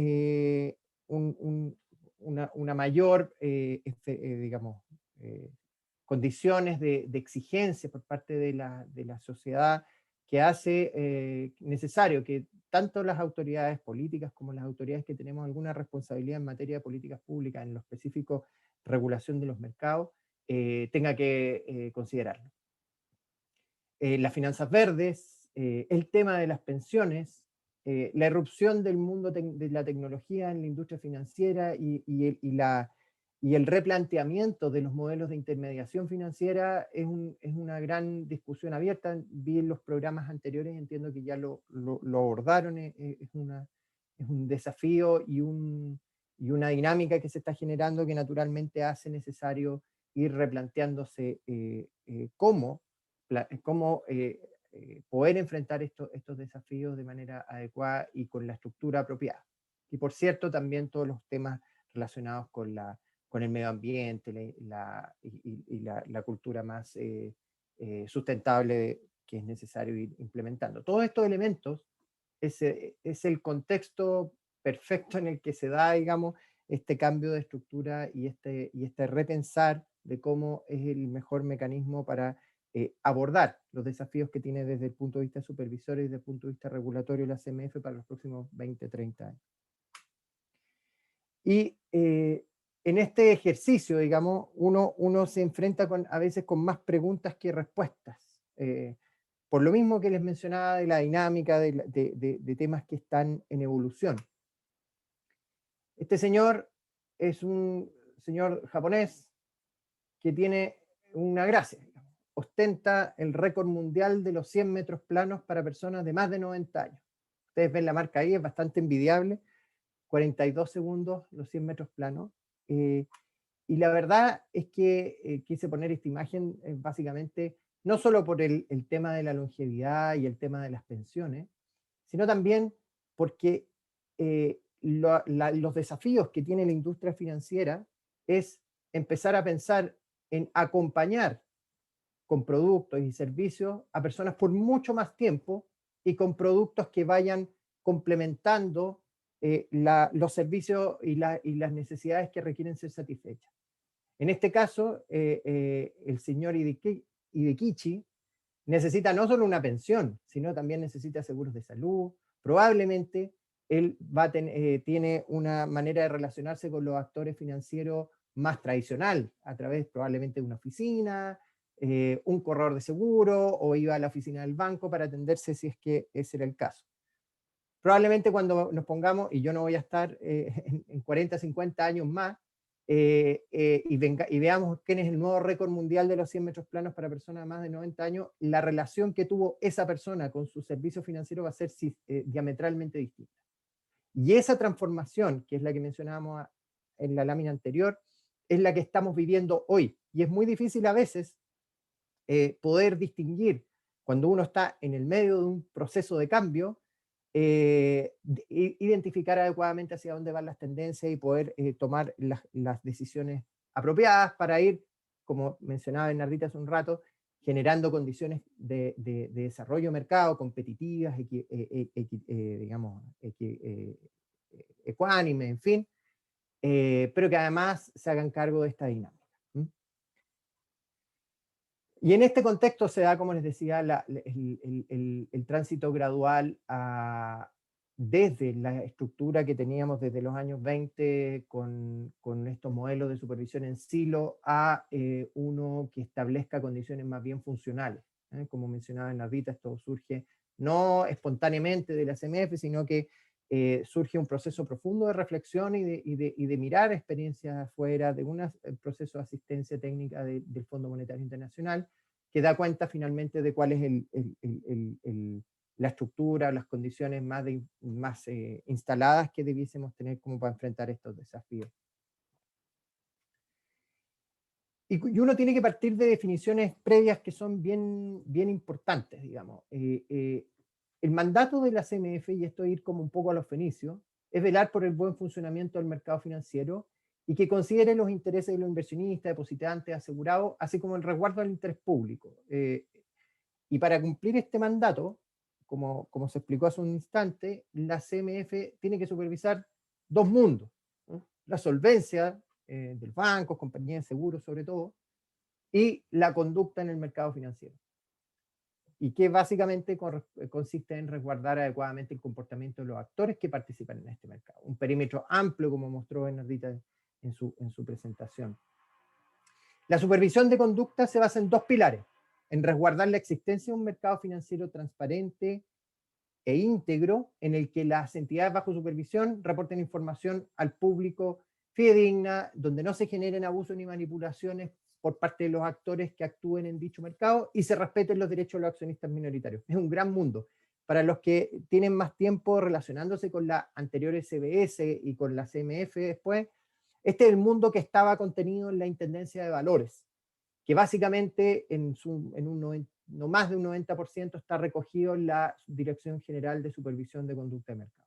mayor, digamos, condiciones de exigencia por parte de la sociedad, que hace necesario que tanto las autoridades políticas como las autoridades que tenemos alguna responsabilidad en materia de políticas públicas, en lo específico regulación de los mercados, tenga que considerarlo. Las finanzas verdes, el tema de las pensiones, la irrupción del mundo de la tecnología en la industria financiera y el replanteamiento de los modelos de intermediación financiera es una gran discusión abierta. Vi en los programas anteriores, entiendo que ya lo abordaron, es un desafío y una dinámica que se está generando que naturalmente hace necesario ir replanteándose cómo poder enfrentar estos desafíos de manera adecuada y con la estructura apropiada. Y por cierto, también todos los temas relacionados con el medio ambiente y la cultura más sustentable que es necesario ir implementando. Todos estos elementos es el contexto perfecto en el que se da, digamos, este cambio de estructura y este repensar de cómo es el mejor mecanismo para abordar los desafíos que tiene desde el punto de vista supervisor y desde el punto de vista regulatorio la CMF para los próximos 20, 30 años. Y en este ejercicio, digamos, uno se enfrenta a veces con más preguntas que respuestas. Por lo mismo que les mencionaba de la dinámica de temas que están en evolución. Este señor es un señor japonés que tiene una gracia. Digamos. Ostenta el récord mundial de los 100 metros planos para personas de más de 90 años. Ustedes ven la marca ahí, es bastante envidiable. 42 segundos los 100 metros planos. Y la verdad es que quise poner esta imagen básicamente no solo por el tema de la longevidad y el tema de las pensiones, sino también porque los desafíos que tiene la industria financiera es empezar a pensar en acompañar con productos y servicios a personas por mucho más tiempo y con productos que vayan complementando los servicios y las necesidades que requieren ser satisfechas. En este caso, el señor Hidekichi necesita no solo una pensión, sino también necesita seguros de salud. Probablemente él tiene una manera de relacionarse con los actores financieros más tradicional, a través probablemente de una oficina, un corredor de seguro, o iba a la oficina del banco para atenderse si es que ese era el caso. Probablemente cuando nos pongamos, y yo no voy a estar en 40, 50 años más, y veamos quién es el nuevo récord mundial de los 100 metros planos para personas de más de 90 años, la relación que tuvo esa persona con su servicio financiero va a ser diametralmente distinta. Y esa transformación, que es la que mencionábamos en la lámina anterior, es la que estamos viviendo hoy. Y es muy difícil a veces poder distinguir, cuando uno está en el medio de un proceso de cambio, identificar adecuadamente hacia dónde van las tendencias y poder tomar las decisiones apropiadas para ir, como mencionaba Bernardita hace un rato, generando condiciones de desarrollo mercado competitivas, digamos, ecuánime, en fin, pero que además se hagan cargo de esta dinámica. Y en este contexto se da, como les decía, el tránsito gradual desde la estructura que teníamos desde los años 20 con estos modelos de supervisión en silo a uno que establezca condiciones más bien funcionales. Como mencionaba Bernardita, esto surge no espontáneamente de la CMF, sino que surge un proceso profundo de reflexión y de mirar experiencias afuera, de un proceso de asistencia técnica del Fondo Monetario Internacional, que da cuenta finalmente de cuál es la estructura, las condiciones más instaladas que debiésemos tener como para enfrentar estos desafíos. Y uno tiene que partir de definiciones previas que son bien importantes, digamos. El mandato de la CMF, y esto ir como un poco a los fenicios, es velar por el buen funcionamiento del mercado financiero y que considere los intereses de los inversionistas, depositantes, asegurados, así como el resguardo del interés público. Y para cumplir este mandato, como se explicó hace un instante, la CMF tiene que supervisar dos mundos, ¿no? La solvencia de los bancos, compañías de seguros sobre todo, y la conducta en el mercado financiero. Y que básicamente consiste en resguardar adecuadamente el comportamiento de los actores que participan en este mercado. Un perímetro amplio, como mostró Bernardita en su presentación. La supervisión de conducta se basa en dos pilares: en resguardar la existencia de un mercado financiero transparente e íntegro, en el que las entidades bajo supervisión reporten información al público fidedigna, donde no se generen abusos ni manipulaciones por parte de los actores que actúen en dicho mercado y se respeten los derechos de los accionistas minoritarios. Es un gran mundo. Para los que tienen más tiempo relacionándose con la anterior SBS y con la CMF después, este es el mundo que estaba contenido en la Intendencia de Valores, que básicamente no más de un 90% está recogido en la Dirección General de Supervisión de Conducta de Mercado.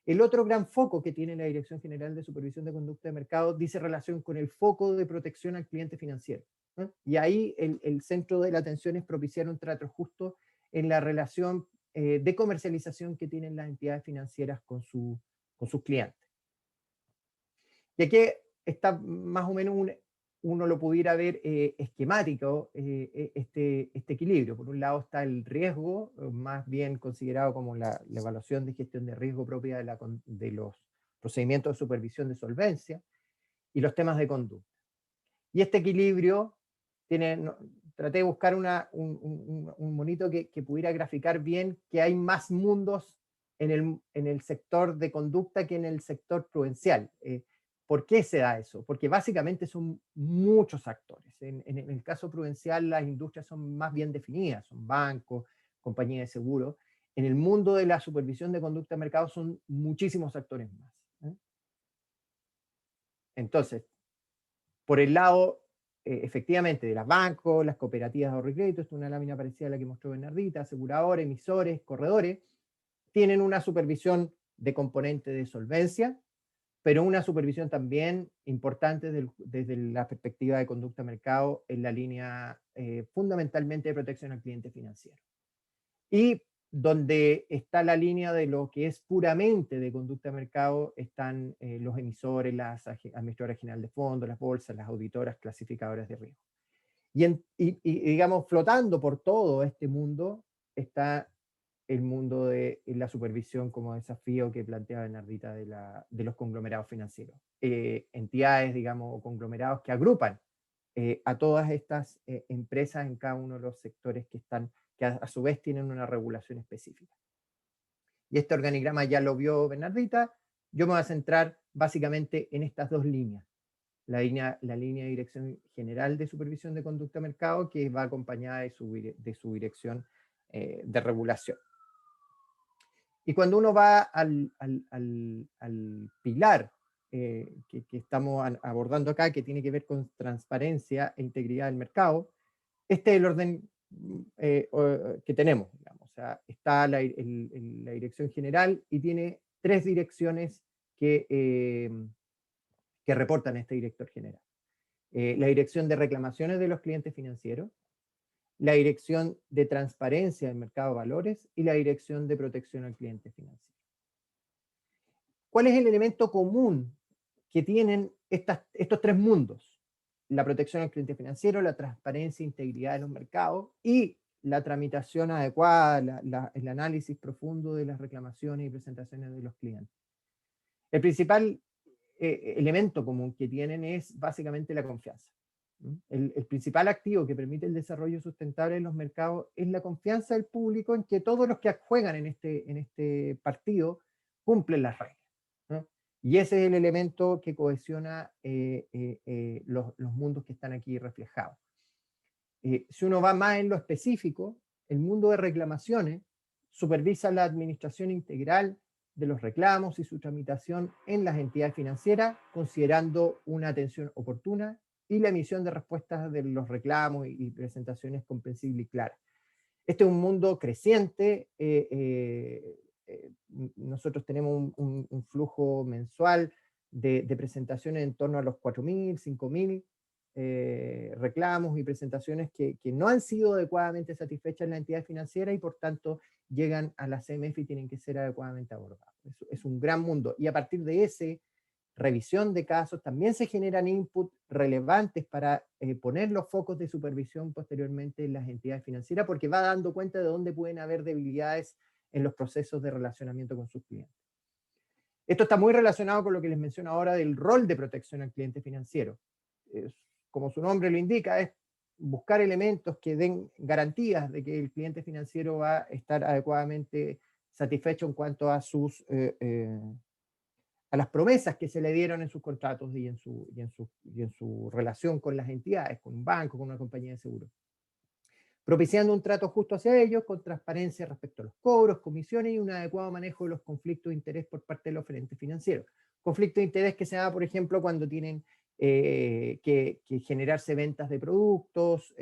El otro gran foco que tiene la Dirección General de Supervisión de Conducta de Mercado dice relación con el foco de protección al cliente financiero. Y ahí el centro de la atención es propiciar un trato justo en la relación de comercialización que tienen las entidades financieras con sus clientes. Y aquí está más o menos uno lo pudiera ver esquemático, este equilibrio. Por un lado está el riesgo, más bien considerado como la evaluación de gestión de riesgo propia de los procedimientos de supervisión de solvencia, y los temas de conducta. Y este equilibrio traté de buscar un monito que pudiera graficar bien que hay más mundos en el sector de conducta que en el sector prudencial. ¿Por qué se da eso? Porque básicamente son muchos actores. En el caso prudencial las industrias son más bien definidas, son bancos, compañías de seguro. En el mundo de la supervisión de conducta de mercado son muchísimos actores más. Entonces, por el lado, efectivamente, de los bancos, las cooperativas de ahorro y crédito, esta es una lámina parecida a la que mostró Bernardita, aseguradores, emisores, corredores, tienen una supervisión de componente de solvencia, pero una supervisión también importante desde la perspectiva de conducta de mercado en la línea fundamentalmente de protección al cliente financiero. Y donde está la línea de lo que es puramente de conducta de mercado, están los emisores, las administradoras generales de fondos, las bolsas, las auditoras, clasificadoras de riesgo. Y digamos, flotando por todo este mundo está el mundo de la supervisión como desafío que planteaba Bernardita de los conglomerados financieros. Entidades, digamos, o conglomerados que agrupan a todas estas empresas en cada uno de los sectores que a su vez tienen una regulación específica. Y este organigrama ya lo vio Bernardita. Yo me voy a centrar básicamente en estas dos líneas. La línea de Dirección General de Supervisión de Conducta de Mercado, que va acompañada de su dirección de regulación. Y cuando uno va al pilar que estamos abordando acá, que tiene que ver con transparencia e integridad del mercado, este es el orden que tenemos, digamos. O sea, está la dirección general y tiene tres direcciones que reportan a este director general. La dirección de reclamaciones de los clientes financieros, la dirección de transparencia del mercado de valores y la dirección de protección al cliente financiero. ¿Cuál es el elemento común que tienen estos tres mundos? La protección al cliente financiero, la transparencia e integridad de los mercados y la tramitación adecuada, el análisis profundo de las reclamaciones y presentaciones de los clientes. El principal elemento común que tienen es básicamente la confianza. El principal activo que permite el desarrollo sustentable de los mercados es la confianza del público en que todos los que juegan en este partido cumplen las reglas, ¿no? Y ese es el elemento que cohesiona los mundos que están aquí reflejados. Si uno va más en lo específico, el mundo de reclamaciones supervisa la administración integral de los reclamos y su tramitación en las entidades financieras, considerando una atención oportuna y la emisión de respuestas de los reclamos y presentaciones comprensibles y claras. Este es un mundo creciente. Nosotros tenemos un flujo mensual de presentaciones en torno a los 4.000, 5.000 reclamos y presentaciones que no han sido adecuadamente satisfechas en la entidad financiera y por tanto llegan a la CMF y tienen que ser adecuadamente abordados. Es un gran mundo. Y a partir de ese revisión de casos, también se generan inputs relevantes para poner los focos de supervisión posteriormente en las entidades financieras, porque va dando cuenta de dónde pueden haber debilidades en los procesos de relacionamiento con sus clientes. Esto está muy relacionado con lo que les menciono ahora del rol de protección al cliente financiero. Como su nombre lo indica, es buscar elementos que den garantías de que el cliente financiero va a estar adecuadamente satisfecho en cuanto a sus a las promesas que se le dieron en sus contratos y en su relación con las entidades, con un banco, con una compañía de seguro. Propiciando un trato justo hacia ellos, con transparencia respecto a los cobros, comisiones y un adecuado manejo de los conflictos de interés por parte del oferente financiero. Conflicto de interés que se da, por ejemplo, cuando tienen que generarse ventas de productos,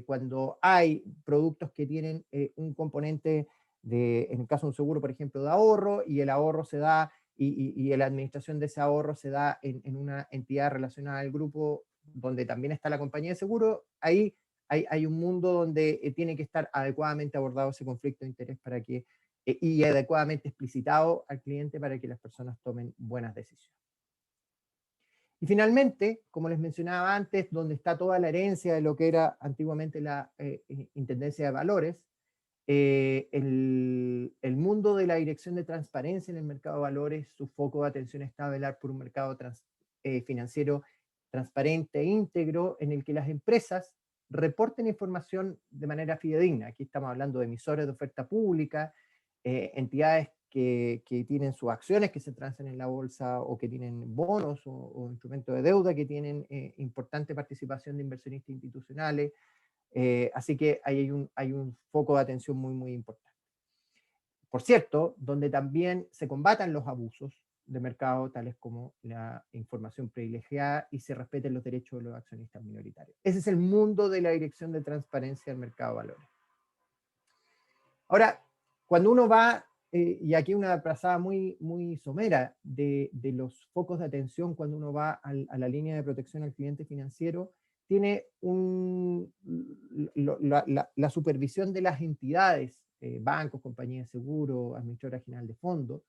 cuando hay productos que tienen un componente en el caso de un seguro, por ejemplo, de ahorro, y el ahorro se da, y la administración de ese ahorro se da en una entidad relacionada al grupo donde también está la compañía de seguro. Ahí hay un mundo donde tiene que estar adecuadamente abordado ese conflicto de interés para que, y adecuadamente explicitado al cliente para que las personas tomen buenas decisiones. Y finalmente, como les mencionaba antes, donde está toda la herencia de lo que era antiguamente la Intendencia de Valores, el mundo de la Dirección de Transparencia en el mercado de valores, su foco de atención está a velar por un mercado financiero transparente e íntegro, en el que las empresas reporten información de manera fidedigna. Aquí estamos hablando de emisores de oferta pública, entidades que tienen sus acciones que se transan en la bolsa, o que tienen bonos o instrumentos de deuda que tienen importante participación de inversionistas institucionales. Así que hay un foco de atención muy, muy importante. Por cierto, donde también se combatan los abusos de mercado, tales como la información privilegiada, y se respeten los derechos de los accionistas minoritarios. Ese es el mundo de la Dirección de Transparencia del Mercado de Valores. Ahora, cuando uno va, y aquí una trazada muy, muy somera de los focos de atención cuando uno va a la línea de protección al cliente financiero, tiene la supervisión de las entidades, bancos, compañías de seguro, administradora general de fondos,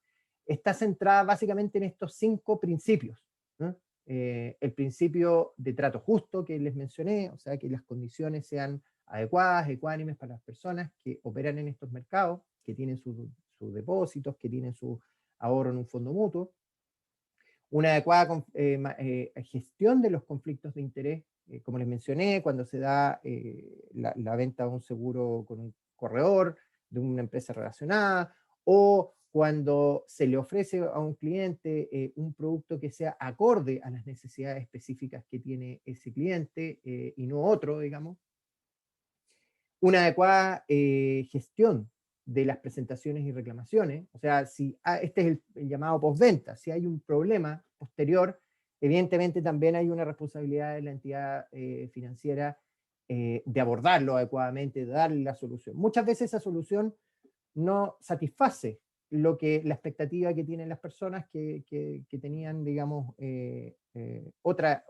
está centrada básicamente en estos 5 principios, ¿no? El principio de trato justo que les mencioné, o sea, que las condiciones sean adecuadas, ecuánimes para las personas que operan en estos mercados, que tienen sus depósitos, que tienen su ahorro en un fondo mutuo. Una adecuada gestión de los conflictos de interés, como les mencioné, cuando se da la venta de un seguro con un corredor, de una empresa relacionada, o cuando se le ofrece a un cliente un producto que sea acorde a las necesidades específicas que tiene ese cliente y no otro, digamos. Una adecuada gestión de las presentaciones y reclamaciones, o sea, si este es el llamado postventa, si hay un problema posterior, evidentemente también hay una responsabilidad de la entidad financiera de abordarlo adecuadamente, de darle la solución. Muchas veces esa solución no satisface la expectativa que tienen las personas que tenían, digamos, otra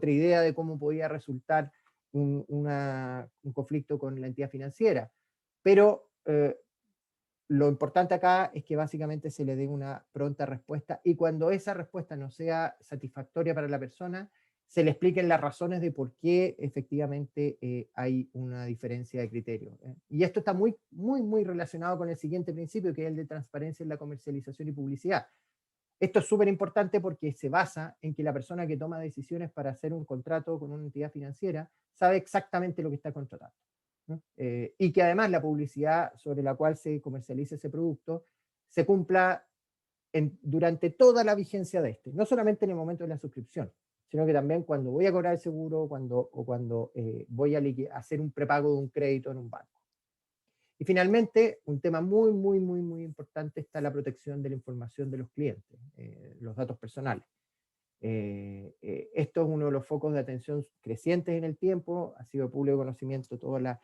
idea de cómo podía resultar un conflicto con la entidad financiera. Pero lo importante acá es que básicamente se le dé una pronta respuesta, y cuando esa respuesta no sea satisfactoria para la persona, se le expliquen las razones de por qué efectivamente hay una diferencia de criterio. Y esto está muy, muy, muy relacionado con el siguiente principio, que es el de transparencia en la comercialización y publicidad. Esto es súper importante porque se basa en que la persona que toma decisiones para hacer un contrato con una entidad financiera sabe exactamente lo que está contratando, ¿no? Y que además la publicidad sobre la cual se comercializa ese producto se cumpla durante toda la vigencia de este, no solamente en el momento de la suscripción, sino que también cuando voy a cobrar el seguro, o cuando voy a hacer un prepago de un crédito en un banco. Y finalmente, un tema muy, muy, muy, muy importante está la protección de la información de los clientes, los datos personales. Esto es uno de los focos de atención crecientes en el tiempo, ha sido de público conocimiento todas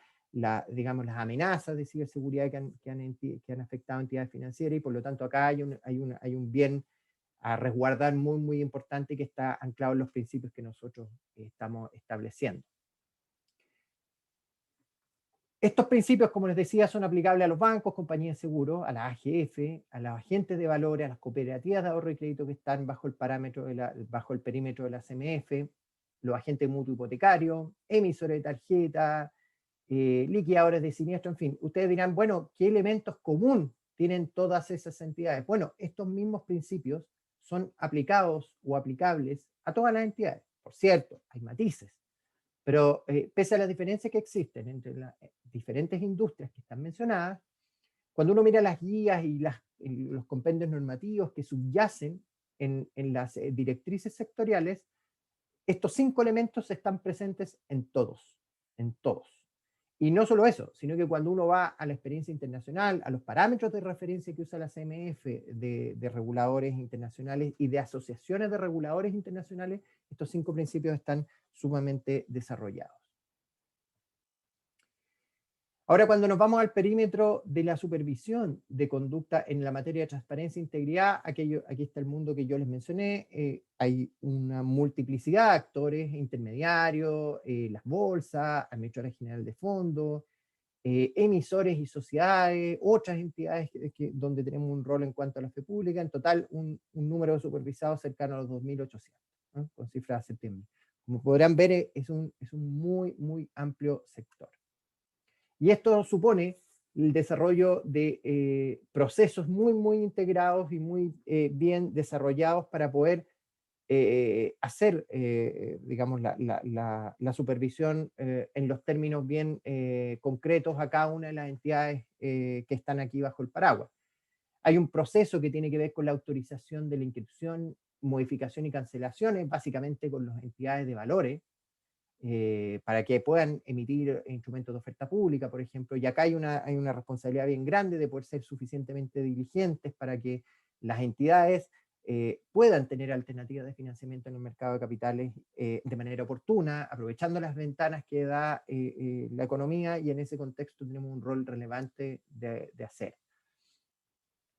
digamos, las amenazas de ciberseguridad que han afectado a entidades financieras, y por lo tanto acá hay un bien a resguardar muy, muy importante, que está anclado en los principios que nosotros estamos estableciendo. Estos principios, como les decía, son aplicables a los bancos, compañías de seguro, a las AGF, a los agentes de valores, a las cooperativas de ahorro y crédito que están bajo el perímetro de la CMF, los agentes mutuo hipotecarios, emisores de tarjeta, liquidadores de siniestro, en fin. Ustedes dirán, bueno, ¿qué elementos comunes tienen todas esas entidades? Bueno, estos mismos principios son aplicados o aplicables a todas las entidades. Por cierto, hay matices, pero pese a las diferencias que existen entre las diferentes industrias que están mencionadas, cuando uno mira las guías y los compendios normativos que subyacen en las directrices sectoriales, estos 5 elementos están presentes en todos, en todos. Y no solo eso, sino que cuando uno va a la experiencia internacional, a los parámetros de referencia que usa la CMF de reguladores internacionales y de asociaciones de reguladores internacionales, estos 5 principios están sumamente desarrollados. Ahora, cuando nos vamos al perímetro de la supervisión de conducta en la materia de transparencia e integridad, aquí está el mundo que yo les mencioné, hay una multiplicidad de actores intermediarios, las bolsas, Administradora General de Fondos, emisores y sociedades, otras entidades donde tenemos un rol en cuanto a la fe pública, en total un número de supervisados cercano a los 2.800, ¿no? Con cifras de septiembre. Como podrán ver, es un muy, muy amplio sector. Y esto supone el desarrollo de procesos muy, muy integrados y muy bien desarrollados para poder hacer, digamos, la supervisión en los términos bien concretos a cada una de las entidades que están aquí bajo el paraguas. Hay un proceso que tiene que ver con la autorización de la inscripción, modificación y cancelaciones, básicamente con las entidades de valores, para que puedan emitir instrumentos de oferta pública, por ejemplo, y acá hay una responsabilidad bien grande de poder ser suficientemente diligentes para que las entidades puedan tener alternativas de financiamiento en el mercado de capitales de manera oportuna, aprovechando las ventanas que da la economía, y en ese contexto tenemos un rol relevante de hacer.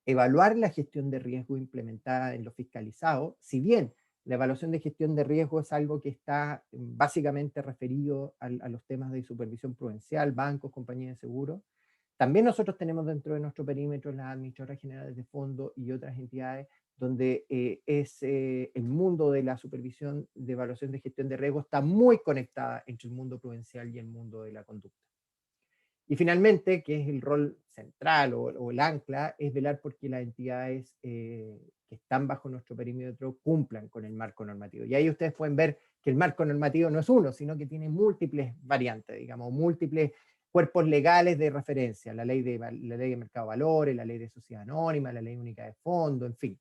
Evaluar la gestión de riesgo implementada en lo fiscalizado, si bien la evaluación de gestión de riesgo es algo que está básicamente referido a los temas de supervisión prudencial, bancos, compañías de seguros. También nosotros tenemos dentro de nuestro perímetro las administradoras generales de fondos y otras entidades donde el mundo de la supervisión de evaluación de gestión de riesgo está muy conectada entre el mundo prudencial y el mundo de la conducta. Y finalmente, que es el rol central o el ancla, es velar porque las entidades que están bajo nuestro perímetro cumplan con el marco normativo. Y ahí ustedes pueden ver que el marco normativo no es uno, sino que tiene múltiples variantes, digamos, múltiples cuerpos legales de referencia, la ley de mercado de valores, la ley de sociedad anónima, la ley única de fondo, en fin.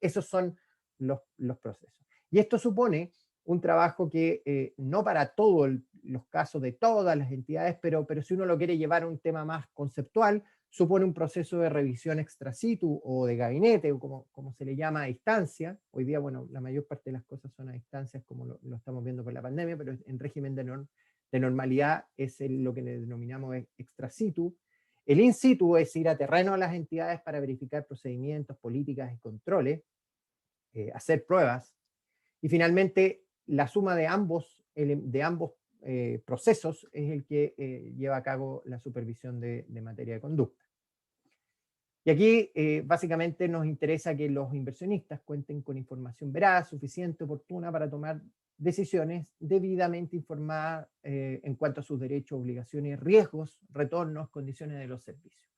Esos son los procesos. Y esto supone un trabajo que no para todos los casos de todas las entidades, pero si uno lo quiere llevar a un tema más conceptual, supone un proceso de revisión extra situ o de gabinete, o como se le llama, a distancia. Hoy día, bueno, la mayor parte de las cosas son a distancias, como lo estamos viendo por la pandemia, pero en régimen de normalidad es lo que le denominamos extra situ. El in situ es ir a terreno a las entidades para verificar procedimientos, políticas y controles, hacer pruebas, y finalmente la suma de ambos procesos es el que lleva a cabo la supervisión de materia de conducta. Y aquí básicamente nos interesa que los inversionistas cuenten con información veraz, suficiente, oportuna para tomar decisiones debidamente informadas en cuanto a sus derechos, obligaciones, riesgos, retornos, condiciones de los servicios.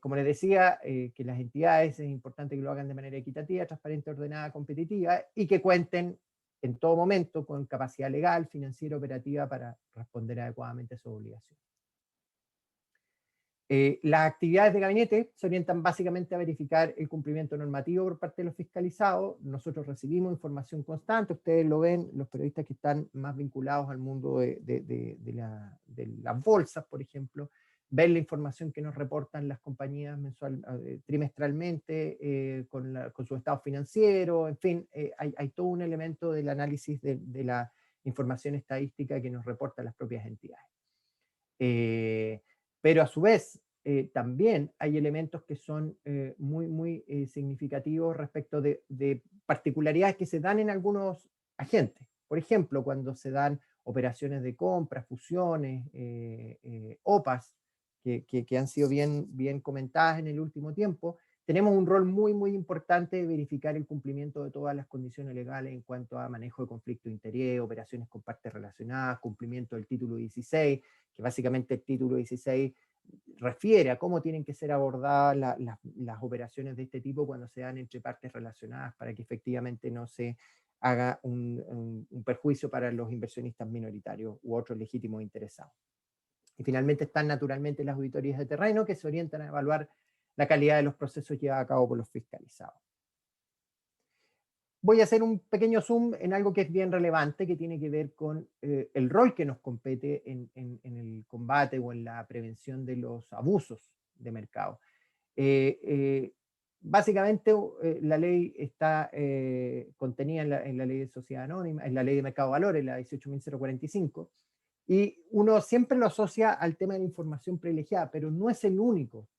Como les decía, que las entidades es importante que lo hagan de manera equitativa, transparente, ordenada, competitiva, y que cuenten en todo momento con capacidad legal, financiera, operativa para responder adecuadamente a sus obligaciones. Las actividades de gabinete se orientan básicamente a verificar el cumplimiento normativo por parte de los fiscalizados. Nosotros recibimos información constante, ustedes lo ven, los periodistas que están más vinculados al mundo de las bolsas, por ejemplo, ver la información que nos reportan las compañías trimestralmente con su estado financiero, en fin, hay todo un elemento del análisis de la información estadística que nos reportan las propias entidades. Pero a su vez, también hay elementos que son muy, muy significativos respecto de particularidades que se dan en algunos agentes. Por ejemplo, cuando se dan operaciones de compra, fusiones, OPAs, que han sido bien comentadas en el último tiempo, tenemos un rol muy, muy importante de verificar el cumplimiento de todas las condiciones legales en cuanto a manejo de conflicto de interés, operaciones con partes relacionadas, cumplimiento del título 16, que básicamente el título 16 refiere a cómo tienen que ser abordadas las operaciones de este tipo cuando se dan entre partes relacionadas para que efectivamente no se haga un perjuicio para los inversionistas minoritarios u otros legítimos interesados. Y finalmente están naturalmente las auditorías de terreno que se orientan a evaluar la calidad de los procesos llevados a cabo por los fiscalizados. Voy a hacer un pequeño zoom en algo que es bien relevante, que tiene que ver con el rol que nos compete en el combate o en la prevención de los abusos de mercado. Básicamente la ley está contenida en la ley de sociedad anónima, en la ley de mercado de valores, la 18.045, y uno siempre lo asocia al tema de la información privilegiada, pero no es el único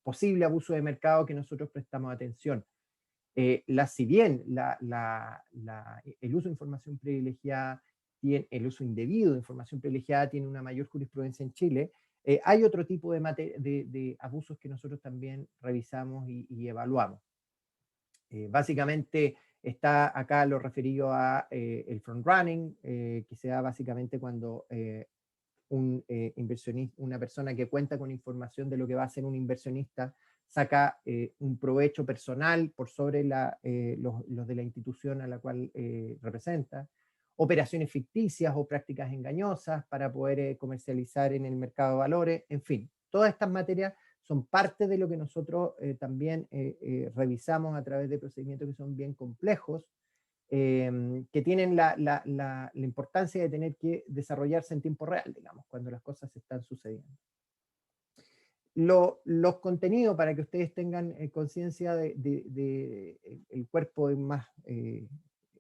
posible abuso de mercado que nosotros prestamos atención. Si bien el uso de información privilegiada, el uso indebido de información privilegiada tiene una mayor jurisprudencia en Chile, hay otro tipo de abusos que nosotros también revisamos y evaluamos. Básicamente está acá lo referido a el front running, que se da básicamente cuando un inversionista, una persona que cuenta con información de lo que va a hacer un inversionista, saca un provecho personal por sobre los de la institución a la cual representa, operaciones ficticias o prácticas engañosas para poder comercializar en el mercado de valores, en fin, todas estas materias son parte de lo que nosotros también revisamos a través de procedimientos que son bien complejos, que tienen la importancia de tener que desarrollarse en tiempo real, digamos, cuando las cosas están sucediendo. Los contenidos, para que ustedes tengan conciencia de el cuerpo más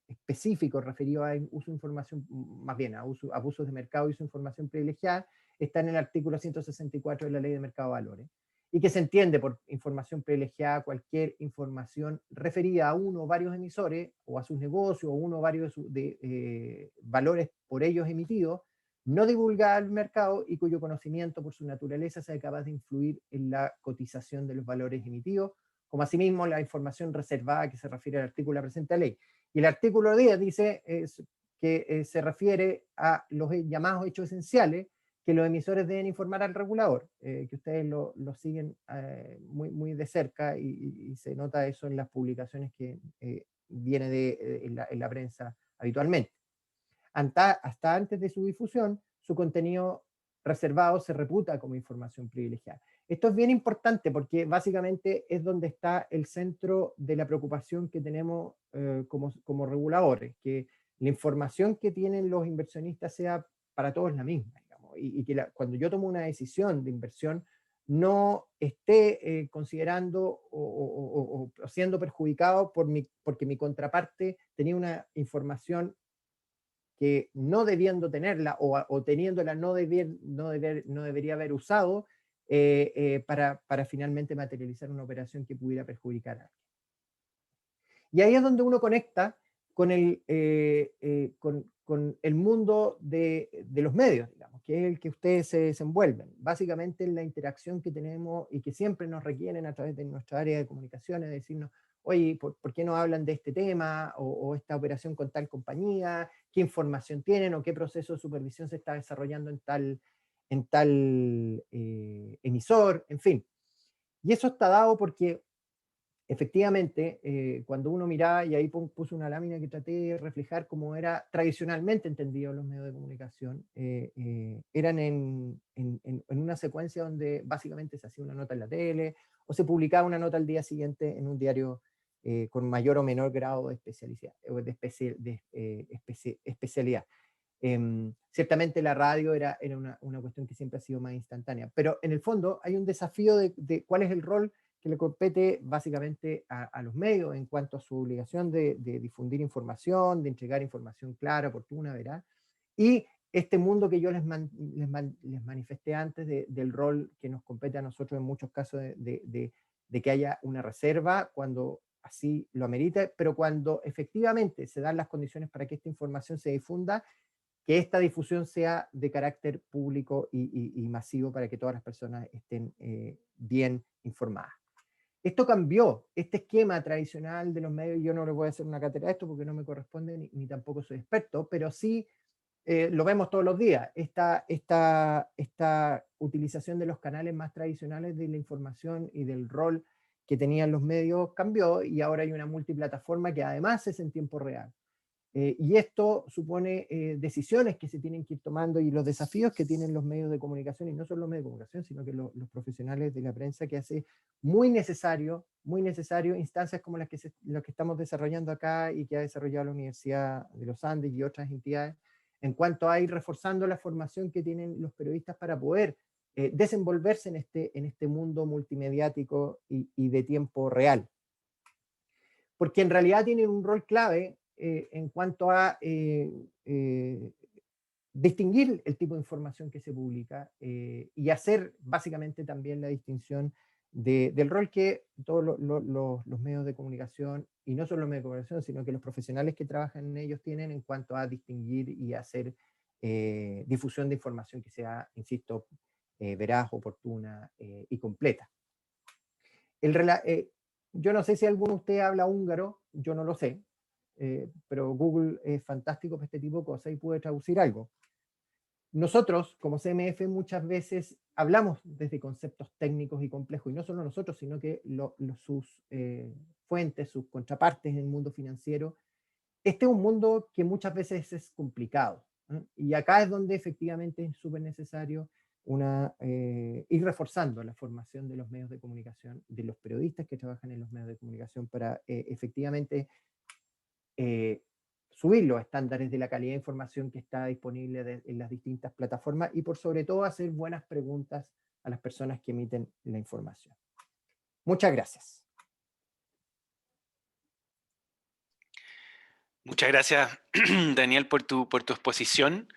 específico referido a uso de información, más bien a abusos de mercado y uso de información privilegiada, está en el artículo 164 de la Ley de Mercado de Valores, y que se entiende por información privilegiada cualquier información referida a uno o varios emisores, o a sus negocios, o uno o varios valores por ellos emitidos, no divulgada al mercado y cuyo conocimiento por su naturaleza sea capaz de influir en la cotización de los valores emitidos, como asimismo la información reservada que se refiere al artículo de la presente ley. Y el artículo 10 dice que se refiere a los llamados hechos esenciales que los emisores deben informar al regulador, que ustedes lo siguen muy de cerca y se nota eso en las publicaciones que viene en la prensa habitualmente. Hasta antes de su difusión, su contenido reservado se reputa como información privilegiada. Esto es bien importante porque básicamente es donde está el centro de la preocupación que tenemos como reguladores, que la información que tienen los inversionistas sea para todos la misma, digamos, y que cuando yo tomo una decisión de inversión no esté considerando o siendo perjudicado porque mi contraparte tenía una información que no debiendo tenerla o teniéndola no debería haber usado para finalmente materializar una operación que pudiera perjudicar a alguien. Y ahí es donde uno conecta con el mundo de los medios, digamos, que es el que ustedes se desenvuelven. Básicamente la interacción que tenemos y que siempre nos requieren a través de nuestra área de comunicaciones, decirnos, oye, ¿por qué no hablan de este tema o esta operación con tal compañía? ¿Qué información tienen o qué proceso de supervisión se está desarrollando en tal emisor? En fin. Y eso está dado porque efectivamente, cuando uno miraba, y ahí puse una lámina que traté de reflejar cómo era tradicionalmente entendido los medios de comunicación, eran en una secuencia donde básicamente se hacía una nota en la tele o se publicaba una nota al día siguiente en un diario con mayor o menor grado de especialidad. Ciertamente la radio era una cuestión que siempre ha sido más instantánea, pero en el fondo hay un desafío de cuál es el rol que le compete básicamente a los medios en cuanto a su obligación de difundir información, de entregar información clara, oportuna, veraz, y este mundo que yo les manifesté antes del rol que nos compete a nosotros en muchos casos de que haya una reserva cuando así lo amerita, pero cuando efectivamente se dan las condiciones para que esta información se difunda, que esta difusión sea de carácter público y masivo para que todas las personas estén bien informadas. Esto cambió, este esquema tradicional de los medios, yo no le voy a hacer una cátedra de esto porque no me corresponde ni tampoco soy experto, pero sí lo vemos todos los días, esta utilización de los canales más tradicionales de la información y del rol que tenían los medios cambió y ahora hay una multiplataforma que además es en tiempo real. Y esto supone decisiones que se tienen que ir tomando y los desafíos que tienen los medios de comunicación, y no solo los medios de comunicación, sino que los profesionales de la prensa, que hace muy necesario instancias como las que estamos desarrollando acá y que ha desarrollado la Universidad de los Andes y otras entidades, en cuanto a ir reforzando la formación que tienen los periodistas para poder desenvolverse en este mundo multimediático y de tiempo real. Porque en realidad tienen un rol clave en cuanto a distinguir el tipo de información que se publica y hacer básicamente también la distinción del rol que todos los medios de comunicación, y no solo los medios de comunicación, sino que los profesionales que trabajan en ellos tienen en cuanto a distinguir y hacer difusión de información que sea, insisto, veraz, oportuna y completa. Yo no sé si alguno de ustedes habla húngaro, yo no lo sé, pero Google es fantástico para este tipo de cosas y puede traducir algo. Nosotros, como CMF, muchas veces hablamos desde conceptos técnicos y complejos, y no solo nosotros, sino que sus fuentes, sus contrapartes en el mundo financiero. Este es un mundo que muchas veces es complicado, ¿eh? Y acá es donde efectivamente es súper necesario ir reforzando la formación de los medios de comunicación, de los periodistas que trabajan en los medios de comunicación, para efectivamente subir los estándares de la calidad de información que está disponible en las distintas plataformas, y por sobre todo hacer buenas preguntas a las personas que emiten la información. Muchas gracias. Muchas gracias, Daniel, por tu exposición.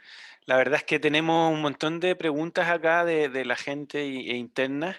La verdad es que tenemos un montón de preguntas acá de la gente e internas.